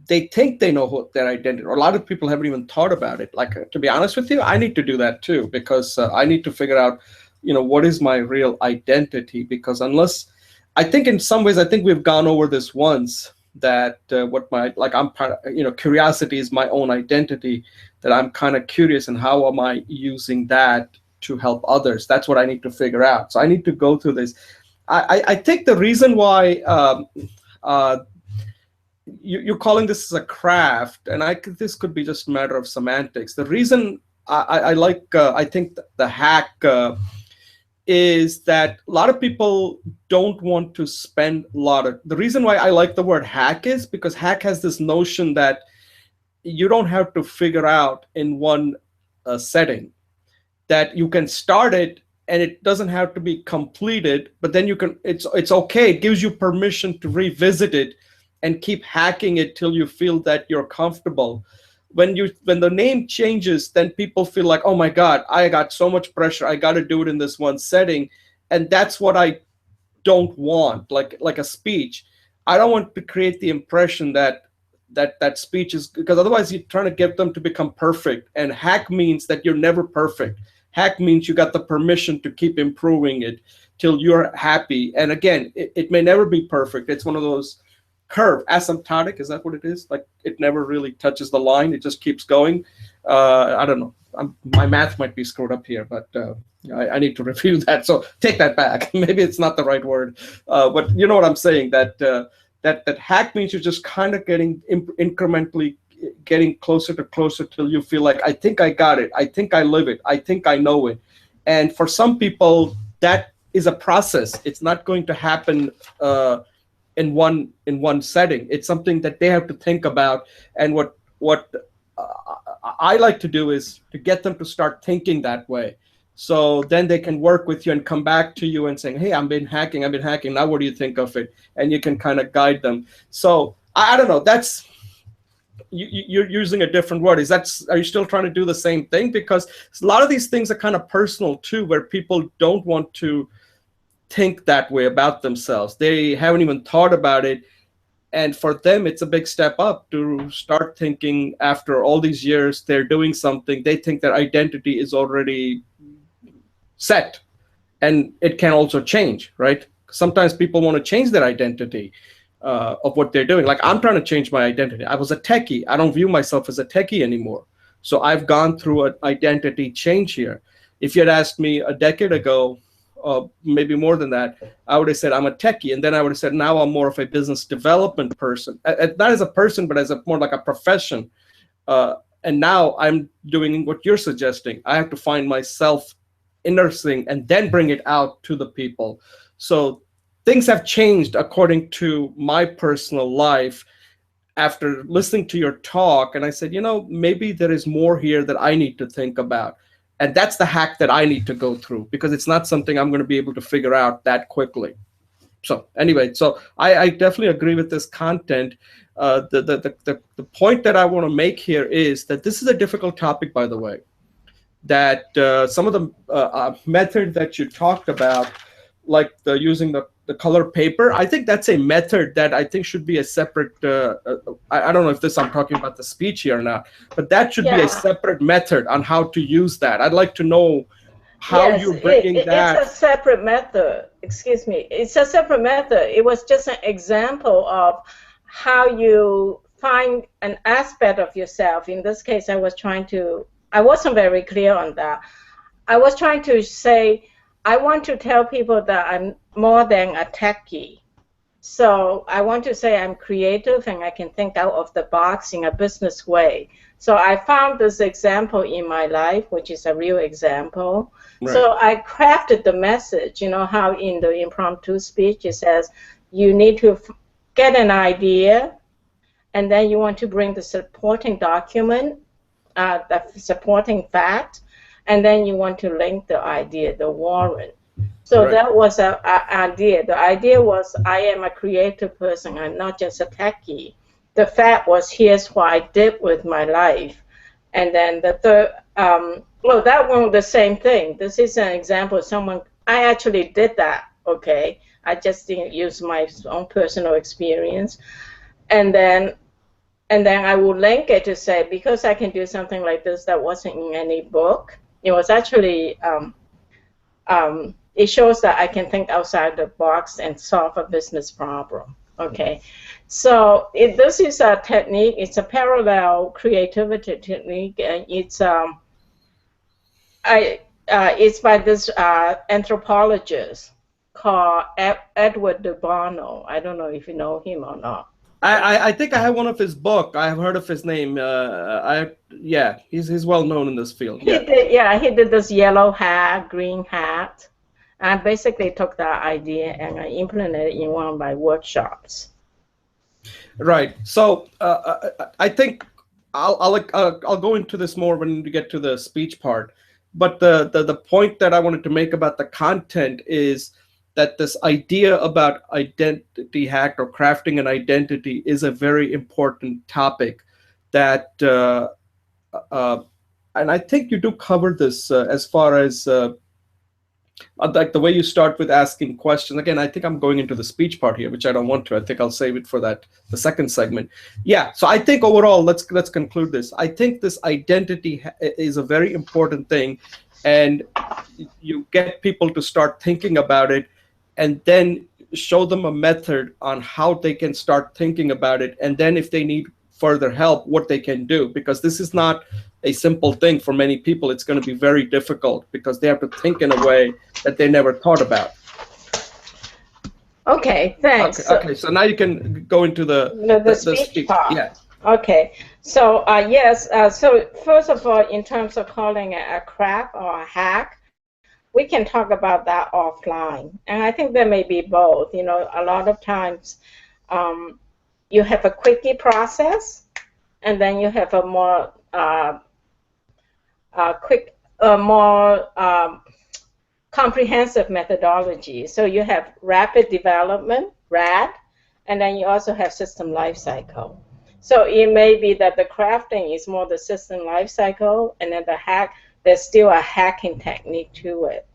they think they know what their identity, or a lot of people haven't even thought about it. Like, to be honest with you, I need to do that too, because I need to figure out, what is my real identity? Because unless, I think in some ways, I think we've gone over this once, that curiosity is my own identity, that I'm kind of curious, and how am I using that to help others? That's what I need to figure out. So I need to go through this. I think the reason why you're calling this a craft, and this could be just a matter of semantics. The reason I think the hack is that a lot of people don't want to spend a lot of, the reason why I like the word hack is because hack has this notion that you don't have to figure out in one setting, that you can start it and it doesn't have to be completed, but then you can, it's okay. It gives you permission to revisit it and keep hacking it till you feel that you're comfortable. When the name changes, then people feel like, oh my God, I got so much pressure. I got to do it in this one setting. And that's what I don't want, like a speech. I don't want to create the impression that speech is, because otherwise you're trying to get them to become perfect. And hack means that you're never perfect. Hack means you got the permission to keep improving it till you're happy. And again, it may never be perfect. It's one of those curve, asymptotic, is that what it is? Like it never really touches the line, it just keeps going. I don't know, my math might be screwed up here, but I need to review that, so take that back. Maybe it's not the right word, but you know what I'm saying, that hack means you're just kind of getting incrementally getting closer to closer till you feel like, I think I got it, I think I live it, I think I know it. And for some people that is a process. It's not going to happen in one setting. It's something that they have to think about. And what I like to do is to get them to start thinking that way. So then they can work with you and come back to you and saying, hey, I've been hacking. Now what do you think of it? And you can kind of guide them. So I don't know. you're using a different word. Are you still trying to do the same thing? Because a lot of these things are kind of personal too, where people don't want to think that way about themselves. They haven't even thought about it. And for them, it's a big step up to start thinking after all these years they're doing something. They think their identity is already set, and it can also change, right? Sometimes people want to change their identity of what they're doing. Like I'm trying to change my identity. I was a techie. I don't view myself as a techie anymore. So I've gone through an identity change here. If you had asked me a decade ago, maybe more than that, I would have said I'm a techie, and then I would have said now I'm more of a business development person, not as a person, but as a more like a profession. And now I'm doing what you're suggesting. I have to find myself inner thing and then bring it out to the people. So things have changed according to my personal life after listening to your talk. And I said, maybe there is more here that I need to think about. And that's the hack that I need to go through, because it's not something I'm going to be able to figure out that quickly. So anyway, so I definitely agree with this content. The point that I want to make here is that this is a difficult topic, by the way, that some of the method that you talked about, like using the color paper, I think that's a method that I think should be a separate, I don't know if I'm talking about the speech here or not, but that should be a separate method on how to use that. I'd like to know how you're bringing that. It's a separate method. Excuse me. It's a separate method. It was just an example of how you find an aspect of yourself. In this case, I wasn't very clear on that. I was trying to say, I want to tell people that I'm more than a techie. So I want to say I'm creative and I can think out of the box in a business way. So I found this example in my life, which is a real example. Right. So I crafted the message, how in the impromptu speech it says you need to get an idea, and then you want to bring the supporting document, the supporting fact, and then you want to link the idea, the warrant. So that was an idea. The idea was I am a creative person. I'm not just a techie. The fact was, here's what I did with my life. And then the third, that one, the same thing. This is an example of I actually did that, okay? I just didn't use my own personal experience. And then I will link it to say, because I can do something like this that wasn't in any book, it was actually, it shows that I can think outside the box and solve a business problem. Okay, so this is a technique. It's a parallel creativity technique, and it's by this anthropologist called Edward de Bono. I don't know if you know him or not. I think I have one of his book. I have heard of his name. He's well known in this field. He did this yellow hat, green hat. I basically took that idea and I implemented it in one of my workshops. Right. So I think I'll go into this more when we get to the speech part. But the point that I wanted to make about the content is that this idea about identity hack or crafting an identity is a very important topic. That and I think you do cover this as far as. Like the way you start with asking questions. Again, I think I'm going into the speech part here, which I don't want to. I think I'll save it for the second segment. Yeah, so I think overall, let's conclude this. I think this identity is a very important thing, and you get people to start thinking about it, and then show them a method on how they can start thinking about it, and then if they need further help, what they can do, because this is not a simple thing for many people. It's going to be very difficult because they have to think in a way that they never thought about. Okay, thanks. Okay, so now you can go into the speech part. Yeah. Okay, so yes, so first of all, in terms of calling it a craft or a hack, we can talk about that offline. And I think there may be both. A lot of times you have a quickie process, and then you have a more more comprehensive methodology. So you have rapid development, RAD, and then you also have system lifecycle. So it may be that the crafting is more the system life cycle, and then the hack, there's still a hacking technique to it.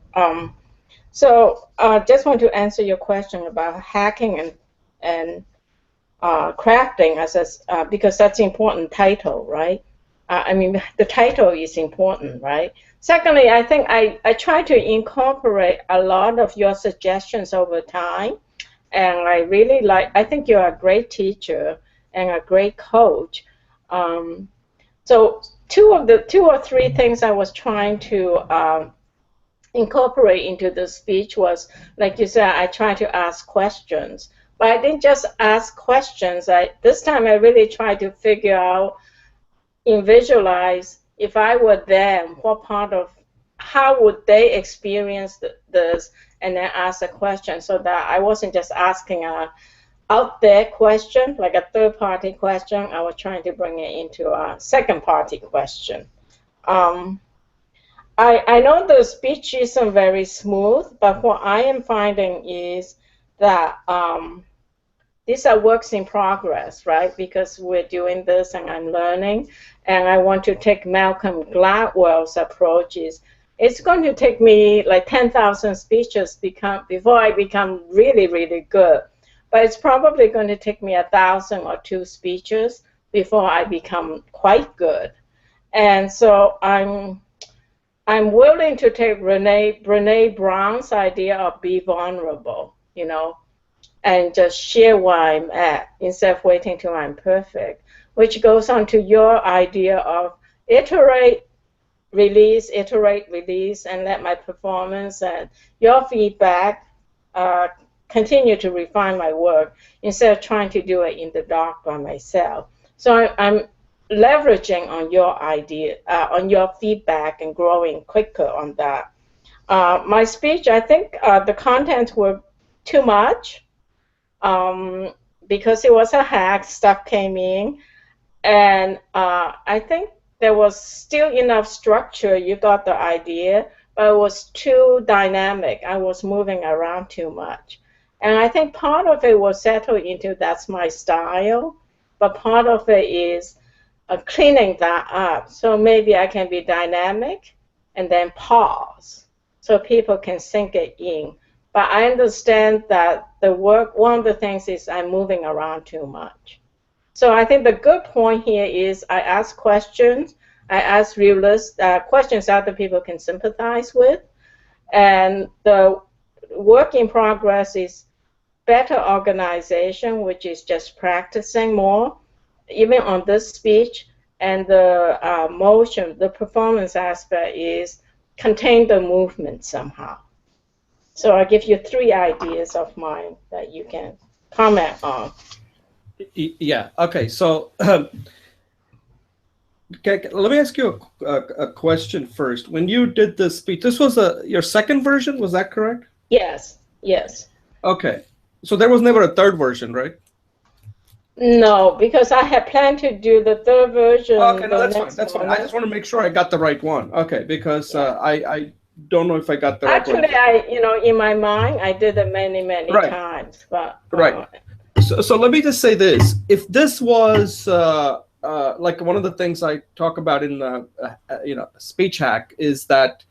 So just want to answer your question about hacking and crafting because that's important title, right? I mean, the title is important, right? Secondly, I think I try to incorporate a lot of your suggestions over time, and I think you're a great teacher and a great coach. So two or three things I was trying to incorporate into the speech was, like you said, I try to ask questions. But I didn't just ask questions. This time I really tried to figure out and visualize if I were them, how would they experience this, and then ask a question so that I wasn't just asking a out there question, like a third party question. I was trying to bring it into a second party question. I know the speech isn't very smooth, but what I am finding is that these are works in progress, right? Because we're doing this and I'm learning, and I want to take Malcolm Gladwell's approaches. It's going to take me like 10,000 speeches before I become really, really good. But it's probably going to take me 1,000 or 2 speeches before I become quite good. And so I'm willing to take Brene Brown's idea of be vulnerable, and just share where I'm at instead of waiting till I'm perfect, which goes on to your idea of iterate, release, and let my performance and your feedback continue to refine my work instead of trying to do it in the dark by myself. So I'm leveraging on your idea, on your feedback, and growing quicker on that. My speech, I think the contents were too much because it was a hack, stuff came in, and I think there was still enough structure, you got the idea, but it was too dynamic. I was moving around too much. And I think part of it was settled into that's my style, but part of it is cleaning that up. So maybe I can be dynamic and then pause so people can sink it in. But I understand that one of the things is I'm moving around too much. So I think the good point here is I ask questions. I ask realistic questions other people can sympathize with. And the work in progress is better organization, which is just practicing more, even on this speech. And the motion, the performance aspect is contain the movement somehow. So I'll give you 3 ideas of mine that you can comment on. Yeah. Okay. So let me ask you a question first. When you did this speech, this was your second version, was that correct? Yes. Yes. Okay. So there was never a third version, right? No, because I had planned to do the third version. Okay, no, that's fine. That's fine. I just want to make sure I got the right one. Okay, because I don't know if I got the right one. Actually, in my mind, I did it many times. But right. So let me just say this: if this was like one of the things I talk about in the speech hack is that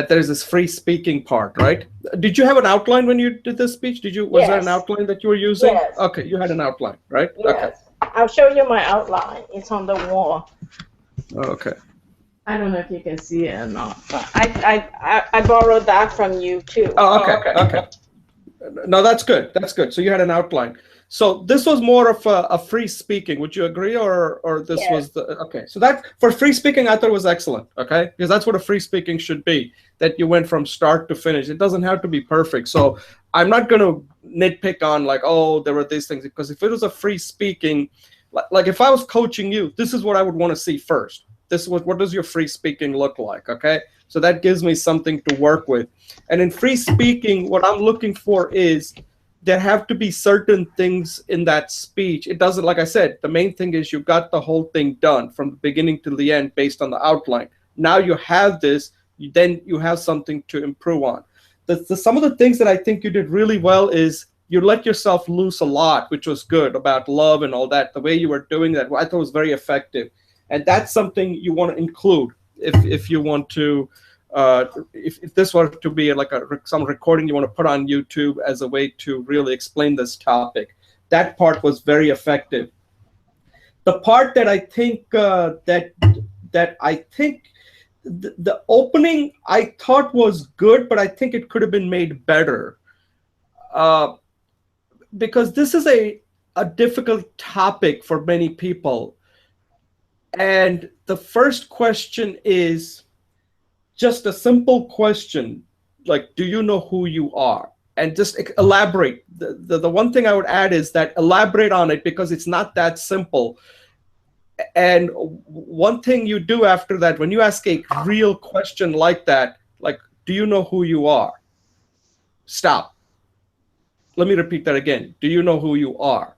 there's this free speaking part, right? Did you have an outline when you did this speech? Was there an outline that you were using? Yes. Okay, you had an outline, right? Yes. Okay. I'll show you my outline. It's on the wall. Okay. I don't know if you can see it or not, but I borrowed that from you too. Oh, okay. No, that's good. That's good. So you had an outline. So this was more of a free speaking. Would you agree, or this was okay? So that for free speaking, I thought it was excellent. Okay, because that's what a free speaking should be. That you went from start to finish. It doesn't have to be perfect. So I'm not going to nitpick on like, oh, there were these things, because if it was a free speaking, like if I was coaching you, this is what I would want to see first. This is what does your free speaking look like? Okay, so that gives me something to work with. And in free speaking, what I'm looking for is there have to be certain things in that speech. It doesn't, like I said, the main thing is you got the whole thing done from the beginning to the end based on the outline. Now you have this, then you have something to improve on. Some of the things that I think you did really well is you let yourself loose a lot, which was good, about love and all that. The way you were doing that, I thought was very effective, and that's something you want to include if you want to. If this were to be like some recording you want to put on YouTube as a way to really explain this topic, that part was very effective. The part that I think the opening I thought was good, but I think it could have been made better, because this is a difficult topic for many people. And the first question is just a simple question, like, do you know who you are? And just elaborate. The one thing I would add is that elaborate on it, because it's not that simple. And one thing you do after that, when you ask a real question like that, like, do you know who you are? Stop. Let me repeat that again. Do you know who you are?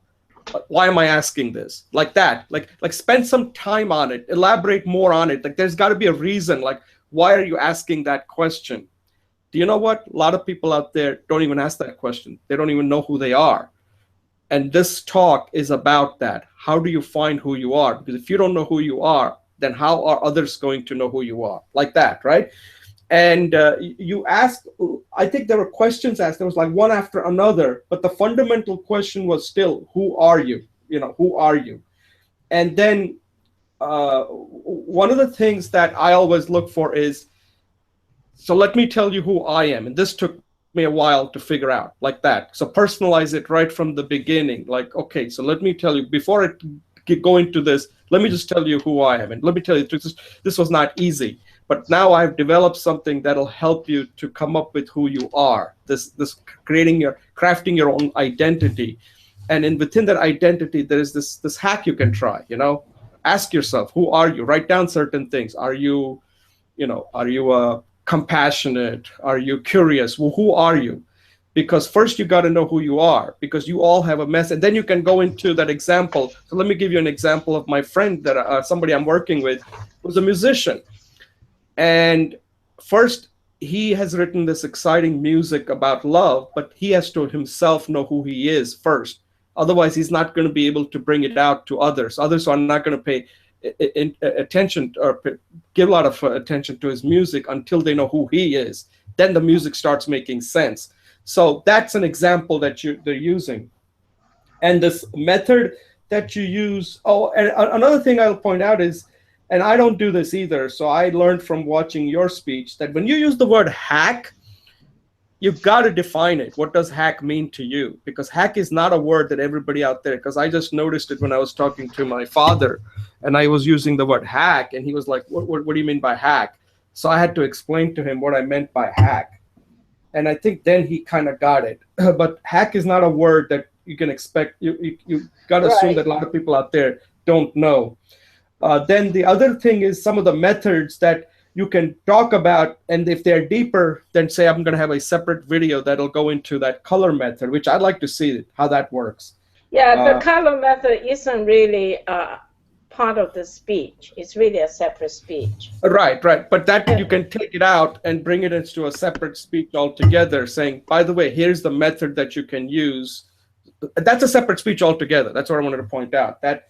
Why am I asking this? Like that. Like spend some time on it. Elaborate more on it. Like, there's got to be a reason. Like, why are you asking that question? Do you know what? A lot of people out there don't even ask that question. They don't even know who they are. And this talk is about that. How do you find who you are? Because if you don't know who you are, then how are others going to know who you are? Like that, right? And you asked, I think there were questions asked. There was like one after another, but the fundamental question was still, who are you? You know, who are you? And then one of the things that I always look for is, so let me tell you who I am. And this took me a while to figure out, like that. So personalize it right from the beginning. Like, okay, so let me tell you, before I go into this, let me just tell you who I am. And let me tell you, this was not easy. But now I've developed something that'll help you to come up with who you are. This crafting your own identity. And within that identity, there is this hack you can try, you know. Ask yourself, who are you? Write down certain things. Are you compassionate? Are you curious? Well, who are you? Because first you got to know who you are, because you all have a mess, and then you can go into that example. So let me give you an example of my friend, that somebody I'm working with, who's a musician. And first, he has written this exciting music about love, but he has to himself know who he is first. Otherwise, he's not going to be able to bring it out to others. Others are not going to pay attention or give a lot of attention to his music until they know who he is. Then the music starts making sense. So that's an example that they're using. And this method that you use, oh, and another thing I'll point out is, and I don't do this either, so I learned from watching your speech, that when you use the word hack, you've got to define it. What does hack mean to you? Because hack is not a word that everybody out there, because I just noticed it when I was talking to my father, and I was using the word hack, and he was like, what do you mean by hack? So I had to explain to him what I meant by hack. And I think then he kind of got it. But hack is not a word that you can expect. You got to assume that a lot of people out there don't know. Then the other thing is some of the methods that you can talk about, and if they're deeper, then say I'm going to have a separate video that'll go into that color method, which I'd like to see how that works. Yeah, the color method isn't really part of the speech. It's really a separate speech. Right. But that you can take it out and bring it into a separate speech altogether, saying, by the way, here's the method that you can use. That's a separate speech altogether. That's what I wanted to point out. That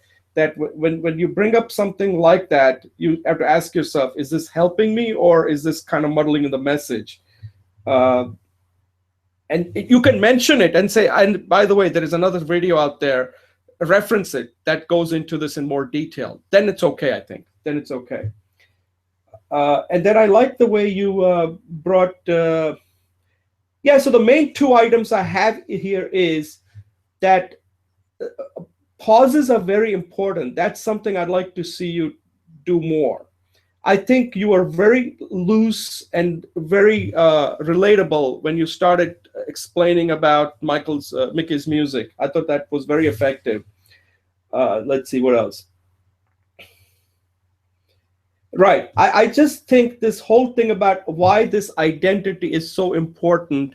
when you bring up something like that, you have to ask yourself, is this helping me, or is this kind of muddling the message? And you can mention it and say, and by the way, there is another video out there, reference it, that goes into this in more detail. Then it's okay, I think. Then it's okay. And then I like the way you brought, so the main two items I have here is that pauses are very important. That's something I'd like to see you do more. I think you are very loose and very relatable when you started explaining about Mickey's music. I thought that was very effective. Let's see what else. Right. I just think this whole thing about why this identity is so important,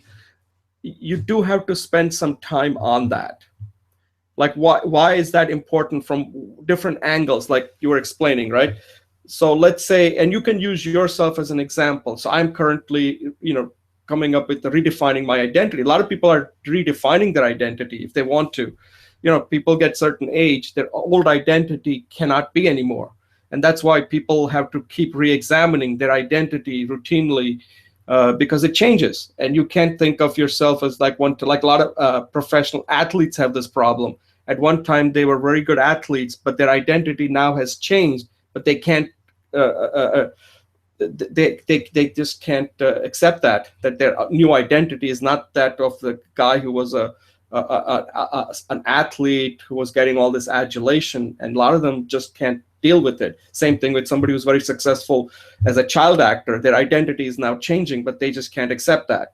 you do have to spend some time on that. Like, why is that important from different angles, like you were explaining, right? So let's say, and you can use yourself as an example. So I'm currently, coming up with the redefining my identity. A lot of people are redefining their identity if they want to. People get certain age, their old identity cannot be anymore. And that's why people have to keep re-examining their identity routinely, because it changes. And you can't think of yourself as like like a lot of professional athletes have this problem. At one time, they were very good athletes, but their identity now has changed, but they can't, they just can't accept that their new identity is not that of the guy who was an athlete who was getting all this adulation, and a lot of them just can't deal with it. Same thing with somebody who's very successful as a child actor. Their identity is now changing, but they just can't accept that.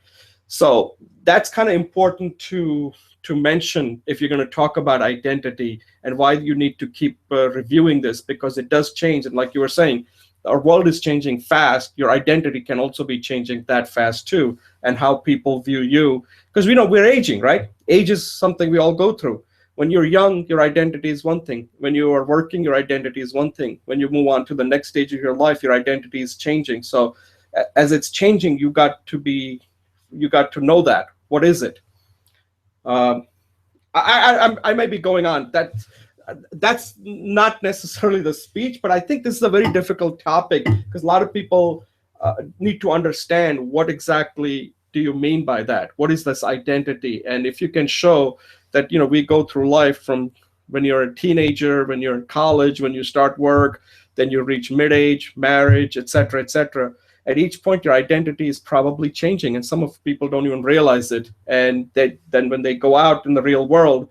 So that's kind of important to mention if you're going to talk about identity, and why you need to keep reviewing this, because it does change. And like you were saying, our world is changing fast. Your identity can also be changing that fast too, and how people view you. Because we know we're aging, right? Age is something we all go through. When you're young, your identity is one thing. When you are working, your identity is one thing. When you move on to the next stage of your life, your identity is changing. So as it's changing, you got to know that. What is it? I may be going on. That's not necessarily the speech, but I think this is a very difficult topic, because a lot of people need to understand what exactly do you mean by that? What is this identity? And if you can show that, we go through life from when you're a teenager, when you're in college, when you start work, then you reach mid-age, marriage, et cetera, et cetera. At each point, your identity is probably changing, and some of people don't even realize it. And then when they go out in the real world,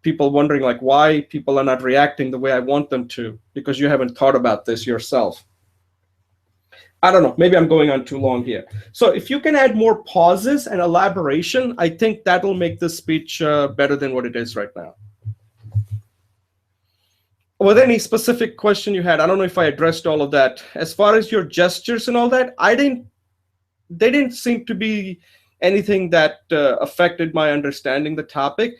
people wondering like why people are not reacting the way I want them to, because you haven't thought about this yourself. I don't know, maybe I'm going on too long here. So if you can add more pauses and elaboration, I think that'll make this speech better than what it is right now. With any specific question you had, I don't know if I addressed all of that. As far as your gestures and all that, they didn't seem to be anything that affected my understanding the topic.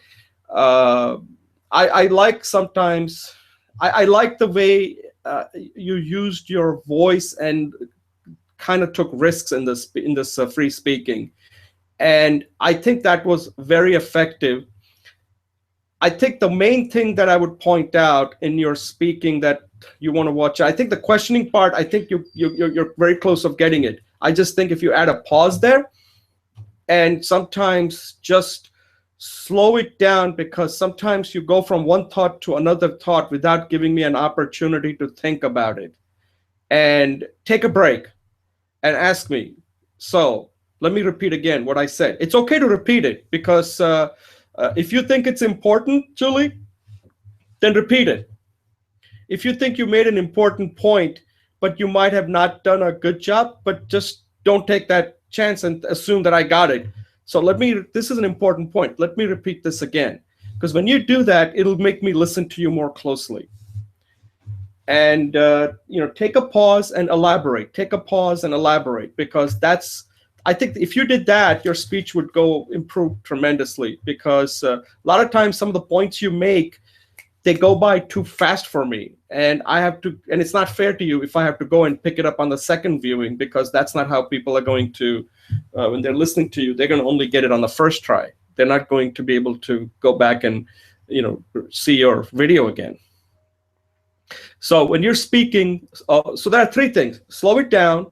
I like sometimes, I like the way you used your voice and kind of took risks in this free speaking. And I think that was very effective. I think the main thing that I would point out in your speaking that you want to watch, I think the questioning part, I think you're very close of getting it. I just think if you add a pause there, and sometimes just slow it down, because sometimes you go from one thought to another thought without giving me an opportunity to think about it. And take a break and ask me, so let me repeat again what I said. It's okay to repeat it, because if you think it's important, Julie, then repeat it. If you think you made an important point, but you might have not done a good job, but just don't take that chance and assume that I got it. So this is an important point. Let me repeat this again, because when you do that, it'll make me listen to you more closely. And, take a pause and elaborate. Take a pause and elaborate, because I think if you did that, your speech would improve tremendously, because a lot of times some of the points you make, they go by too fast for me. And and it's not fair to you if I have to go and pick it up on the second viewing, because that's not how people are going to, when they're listening to you, they're going to only get it on the first try. They're not going to be able to go back and, see your video again. So when you're speaking, so there are three things: slow it down,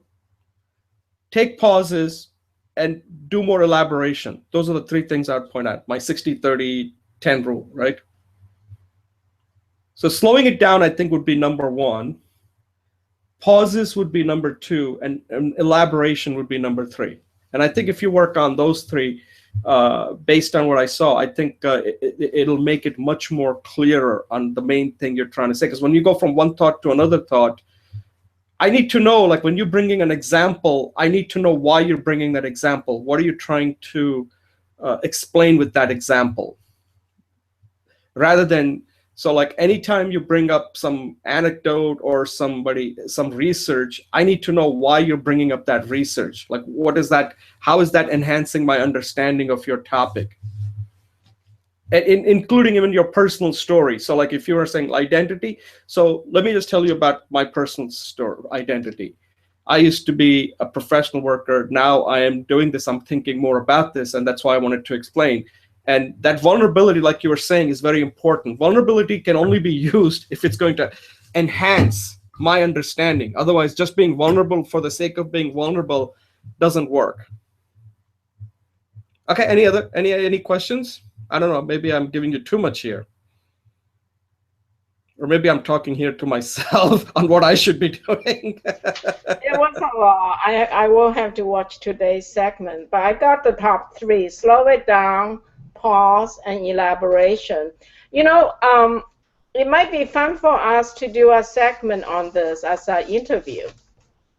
take pauses, and do more elaboration. Those are the three things I would point out. My 60-30-10 rule, right? So slowing it down, I think, would be number one. Pauses would be number two, and elaboration would be number three. And I think if you work on those three, based on what I saw, I think it'll make it much more clearer on the main thing you're trying to say. Because when you go from one thought to another thought, I need to know, like when you're bringing an example, I need to know why you're bringing that example. What are you trying to explain with that example? Rather than, so like anytime you bring up some anecdote or some research, I need to know why you're bringing up that research. Like, what is that? How is that enhancing my understanding of your topic? And including even your personal story. So like if you were saying identity, so let me just tell you about my personal story, identity. I used to be a professional worker. Now I am doing this. I'm thinking more about this, and that's why I wanted to explain. And that vulnerability, like you were saying, is very important. Vulnerability can only be used if it's going to enhance my understanding. Otherwise, just being vulnerable for the sake of being vulnerable doesn't work. Okay, any questions? I don't know, maybe I'm giving you too much here. Or maybe I'm talking here to myself on what I should be doing. It was a lot. I will have to watch today's segment, but I got the top three: slow it down, pause, and elaboration. It might be fun for us to do a segment on this as an interview,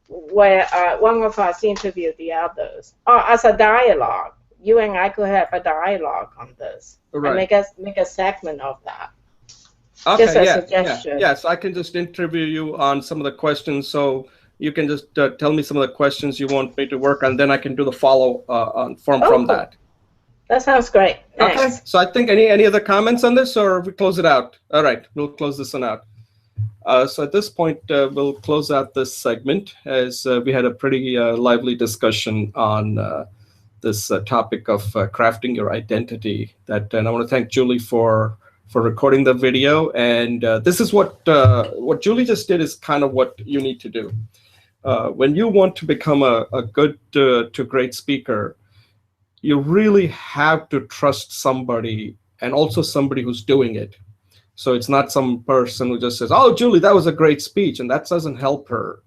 where one of us interview the others, or as a dialogue. You and I could have a dialogue on this, Right. And make a segment of that. Okay, just a suggestion. Yes, I can just interview you on some of the questions. So you can just tell me some of the questions you want me to work on. Then I can do the follow on from cool. that. That sounds great. Thanks. Okay. So I think any other comments on this, or we close it out? All right, we'll close this one out. So at this point, we'll close out this segment, as we had a pretty lively discussion on this topic of crafting your identity. And I want to thank Julie for recording the video. And this is what Julie just did is kind of what you need to do. When you want to become a good to great speaker, you really have to trust somebody, and also somebody who's doing it. So it's not some person who just says, "Oh, Julie, that was a great speech," and that doesn't help her.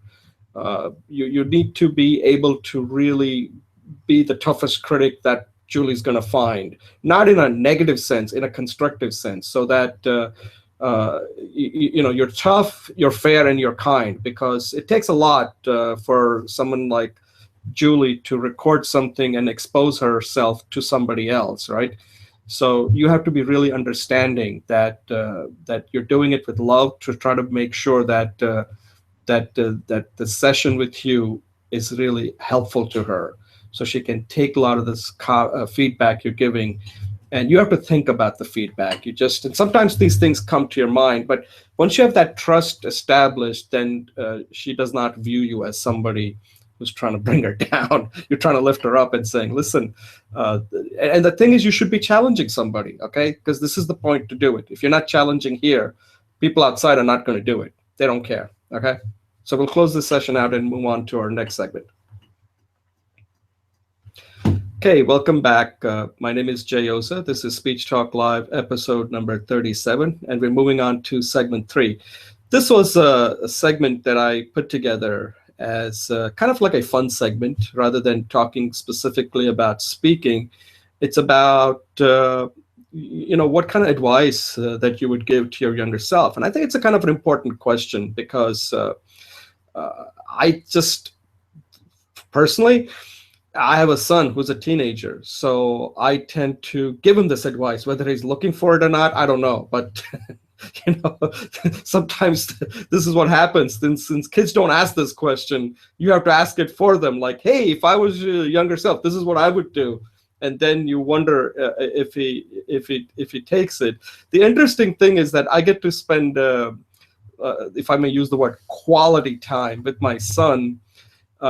You need to be able to really be the toughest critic that Julie's going to find, not in a negative sense, in a constructive sense, so that you're tough, you're fair, and you're kind, because it takes a lot for someone like Julie to record something and expose herself to somebody else, right? So you have to be really understanding that you're doing it with love, to try to make sure that the session with you is really helpful to her, so she can take a lot of this feedback you're giving. And you have to think about the feedback. And sometimes these things come to your mind, but once you have that trust established, then she does not view you as somebody who's trying to bring her down. You're trying to lift her up and saying, listen, and the thing is, you should be challenging somebody, okay? Because this is the point to do it. If you're not challenging here, people outside are not going to do it. They don't care, okay? So we'll close this session out and move on to our next segment. Okay, welcome back. My name is Jay Oza. This is Speech Talk Live, episode number 37, and we're moving on to segment 3. This was a segment that I put together as kind of like a fun segment, rather than talking specifically about speaking. It's about what kind of advice that you would give to your younger self. And I think it's a kind of an important question, because I just personally, I have a son who's a teenager, so I tend to give him this advice. Whether he's looking for it or not, I don't know. But sometimes this is what happens. Since kids don't ask this question, you have to ask it for them. Like, hey, if I was your younger self, this is what I would do. And then you wonder if he takes it. The interesting thing is that I get to spend, if I may use the word, quality time with my son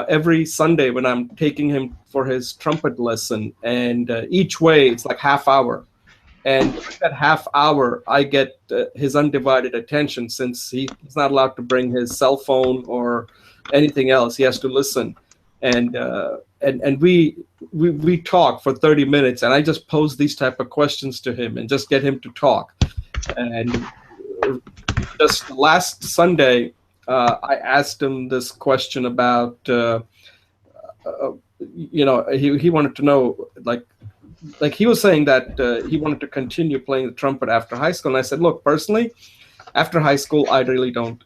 every Sunday when I'm taking him for his trumpet lesson. And each way, it's like half hour. And that half hour, I get his undivided attention, since he's not allowed to bring his cell phone or anything else. He has to listen. And we talk for 30 minutes, and I just pose these type of questions to him and just get him to talk. And just last Sunday, I asked him this question about, he wanted to know, like he was saying that he wanted to continue playing the trumpet after high school. And I said, look, personally, after high school, I really don't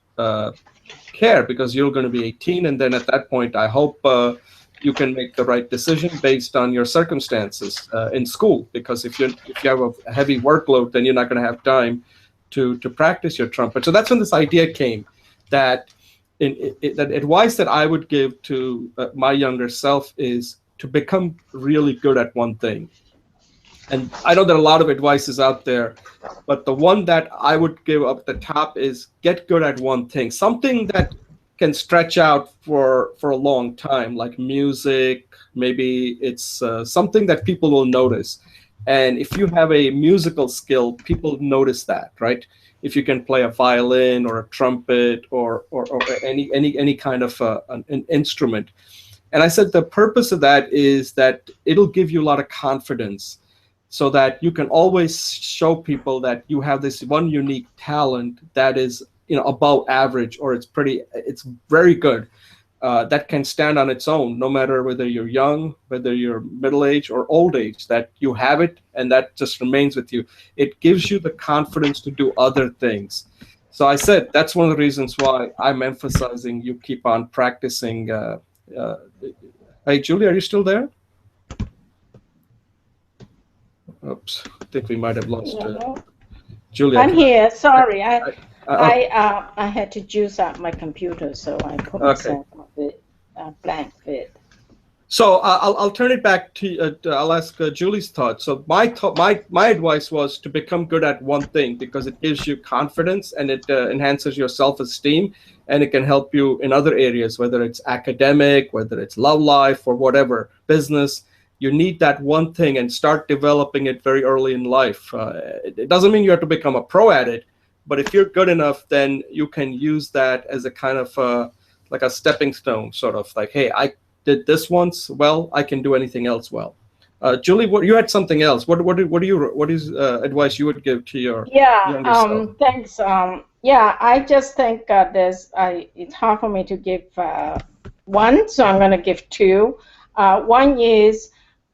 care, because you're going to be 18. And then at that point, I hope you can make the right decision based on your circumstances in school. Because if you have a heavy workload, then you're not going to have time to practice your trumpet. So that's when this idea came, that that advice that I would give to my younger self is to become really good at one thing. And I know there are a lot of advices out there, but the one that I would give up at the top is get good at one thing. Something that can stretch out for a long time, like music. Maybe it's something that people will notice. And if you have a musical skill, people notice that, right? If you can play a violin or a trumpet or any kind of an instrument. And I said the purpose of that is that it'll give you a lot of confidence, so that you can always show people that you have this one unique talent that is, above average, or it's very good, that can stand on its own, no matter whether you're young, whether you're middle age or old age, that you have it and that just remains with you. It gives you the confidence to do other things. So I said that's one of the reasons why I'm emphasizing you keep on practicing. Uh, hey, Julie, are you still there? Oops, I think we might have lost No, Julie. I'm here. Sorry, Okay. I had to juice up my computer, so I put Okay. myself on the blank fit. So I'll turn it back to I'll ask Julie's thoughts. So my advice was to become good at one thing, because it gives you confidence and it enhances your self-esteem, and it can help you in other areas, whether it's academic, whether it's love life, or whatever, business. You need that one thing and start developing it very early in life. It doesn't mean you have to become a pro at it, but if you're good enough, then you can use that as a kind of like a stepping stone, sort of like, hey, I did this once well, I can do anything else well. Julie, what you had something else? What is advice you would give to your Yeah, younger self? thanks. Yeah, I just think it's hard for me to give one, so I'm going to give two. One is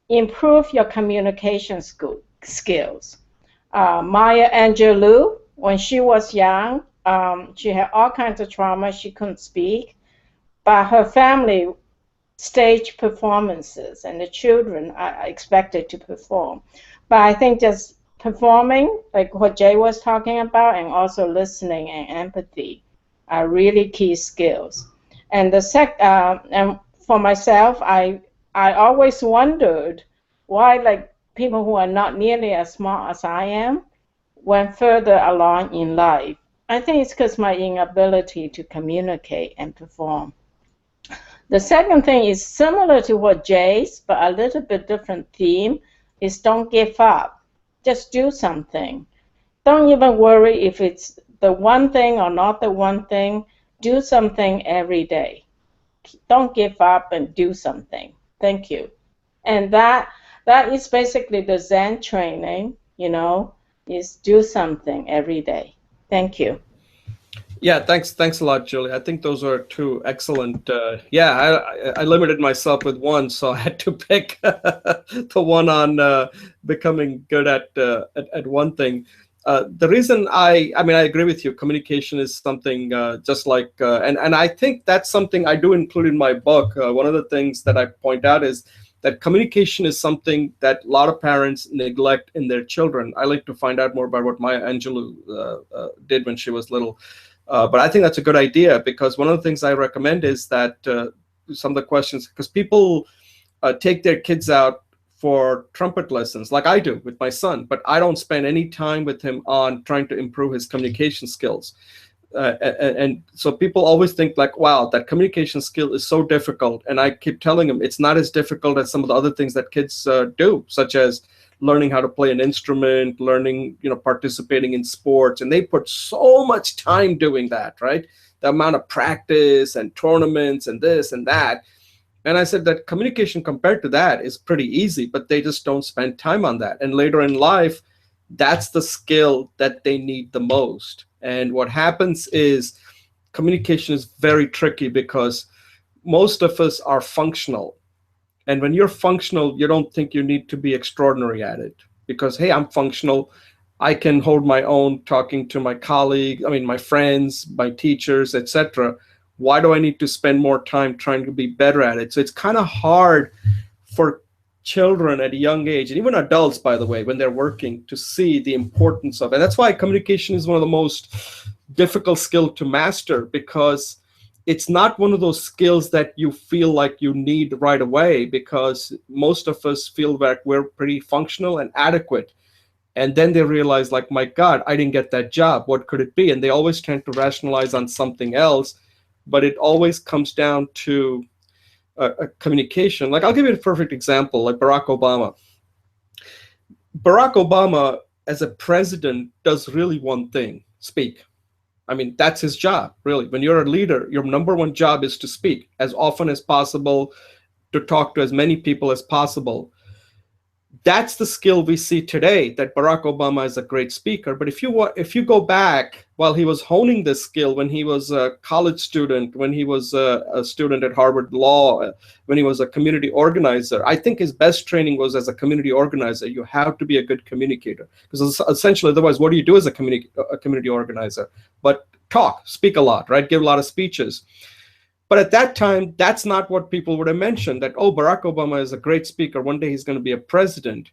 improve your communication skills. Maya Angelou, when she was young, she had all kinds of trauma. She couldn't speak, but her family staged performances, and the children are expected to perform. But I think just performing, like what Jay was talking about, and also listening and empathy are really key skills. And and for myself, I always wondered why, like, people who are not nearly as smart as I am went further along in life. I think it's because my inability to communicate and perform. The second thing is similar to what Jay's, but a little bit different theme, is don't give up. Just do something. Don't even worry if it's the one thing or not the one thing. Do something every day. Don't give up and do something. Thank you. And that is basically the Zen training, is do something every day. Thank you. Yeah, thanks a lot, Julie. I think those are two excellent. Yeah, I limited myself with one, so I had to pick the one on becoming good at one thing. The reason I mean, I agree with you. Communication is something just like, and I think that's something I do include in my book. One of the things that I point out is that communication is something that a lot of parents neglect in their children. I like to find out more about what Maya Angelou did when she was little. But I think that's a good idea, because one of the things I recommend is that some of the questions, because people take their kids out for trumpet lessons like I do with my son, but I don't spend any time with him on trying to improve his communication skills. And so people always think like, wow, that communication skill is so difficult. And I keep telling them it's not as difficult as some of the other things that kids do, such as learning how to play an instrument, learning, participating in sports. And they put so much time doing that, right? The amount of practice and tournaments and this and that. And I said that communication compared to that is pretty easy, but they just don't spend time on that. And later in life, that's the skill that they need the most. And what happens is communication is very tricky, because most of us are functional. And when you're functional, you don't think you need to be extraordinary at it, because, hey, I'm functional. I can hold my own talking to my colleagues, my friends, my teachers, etc. Why do I need to spend more time trying to be better at it? So it's kind of hard for children at a young age, and even adults, by the way, when they're working, to see the importance of it. And that's why communication is one of the most difficult skills to master, because it's not one of those skills that you feel like you need right away, because most of us feel that we're pretty functional and adequate. And then they realize, like, my God, I didn't get that job. What could it be? And they always tend to rationalize on something else. but it always comes down to a communication. Like, I'll give you a perfect example, like Barack Obama. Barack Obama, as a president, does really one thing: speak. I mean, that's his job, really. When you're a leader, your number one job is to speak as often as possible, to talk to as many people as possible. That's the skill we see today, that Barack Obama is a great speaker. But if you go back while he was honing this skill, when he was a college student, when he was a student at Harvard Law, when he was a community organizer, I think his best training was as a community organizer. You have to be a good communicator, because essentially, otherwise, what do you do as a community organizer? But talk, speak a lot, right? Give a lot of speeches. But at that time, that's not what people would have mentioned, that, oh, Barack Obama is a great speaker. One day he's going to be a president.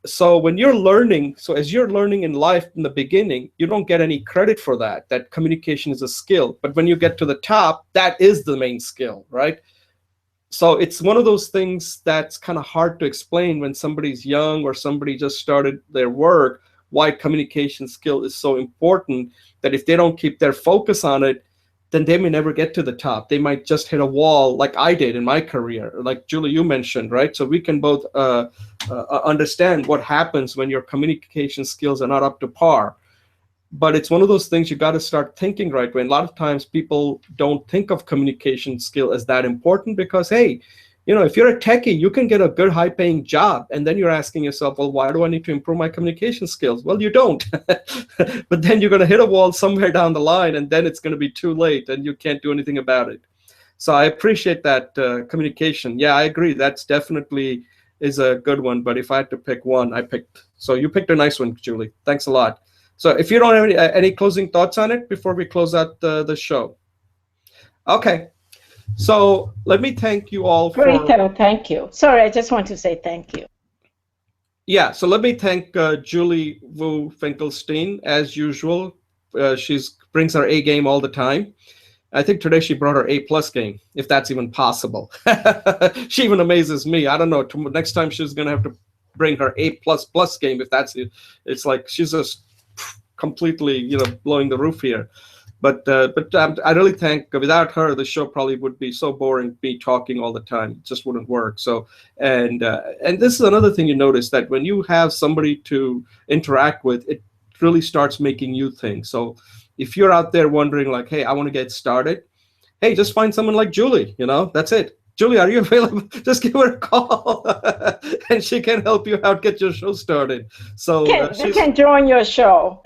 So when you're learning, so as you're learning in life in the beginning, you don't get any credit for that communication is a skill. But when you get to the top, that is the main skill, right? So it's one of those things that's kind of hard to explain when somebody's young or somebody just started their work, why communication skill is so important, that if they don't keep their focus on it, then they may never get to the top. They might just hit a wall, like I did in my career, like Julie, you mentioned, right? So we can both understand what happens when your communication skills are not up to par. But it's one of those things you got to start thinking right away. And a lot of times people don't think of communication skill as that important, because, hey, if you're a techie, you can get a good high-paying job, and then you're asking yourself, well, why do I need to improve my communication skills? Well, you don't. But then you're going to hit a wall somewhere down the line, and then it's going to be too late, and you can't do anything about it. So I appreciate that communication. Yeah, I agree. That's definitely is a good one. But if I had to pick one, so you picked a nice one, Julie. Thanks a lot. So if you don't have any closing thoughts on it before we close out the show. Okay. So let me thank you all for... Great, thank you. Sorry, I just want to say thank you. Yeah, so let me thank Julie Wu Finkelstein, as usual. She brings her A game all the time. I think today she brought her A+ game, if that's even possible. She even amazes me. I don't know. Next time she's going to have to bring her A++ game, if that's it. It's like she's just completely, blowing the roof here. But I really think without her, the show probably would be so boring, me talking all the time. It just wouldn't work. So, and this is another thing you notice, that when you have somebody to interact with, it really starts making you think. So if you're out there wondering, like, hey, I want to get started, hey, just find someone like Julie, that's it. Julie, are you available? Just give her a call, and she can help you out, get your show started. So you can join your show.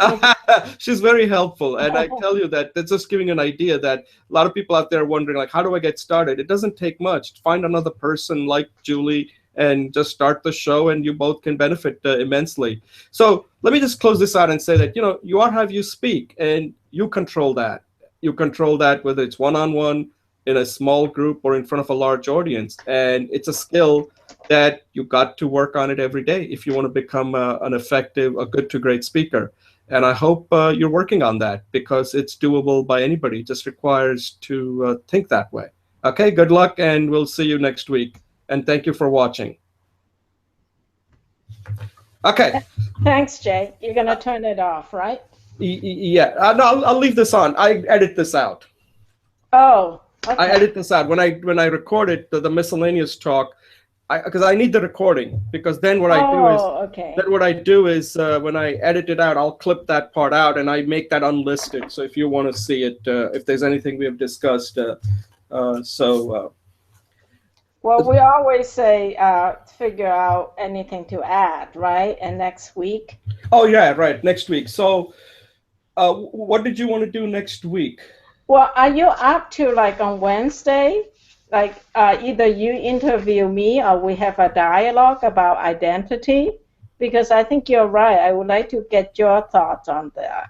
She's very helpful, and I tell you that's just giving an idea that a lot of people out there are wondering, like, how do I get started? It doesn't take much. Find another person like Julie and just start the show, and you both can benefit immensely. So let me just close this out and say that, you are how you speak, and you control that. You control that, whether it's one-on-one, in a small group, or in front of a large audience. And it's a skill that you got to work on it every day if you want to become an effective, a good to great speaker. And I hope you're working on that, because it's doable by anybody. It just requires to think that way. Okay, good luck, and we'll see you next week. And thank you for watching. Okay. Thanks, Jay. You're going to turn it off, right? Yeah. No, I'll leave this on. I edit this out. Oh. Okay. I edit this out when I record it, the miscellaneous talk, because I need the recording, because then what I do is when I edit it out, I'll clip that part out and I make that unlisted. So if you want to see it, if there's anything we have discussed, well, we always say figure out anything to add, right? And next week. Oh yeah, right. Next week. So what did you want to do next week? Well, are you up to, like, on Wednesday, like either you interview me or we have a dialogue about identity? Because I think you're right. I would like to get your thoughts on that.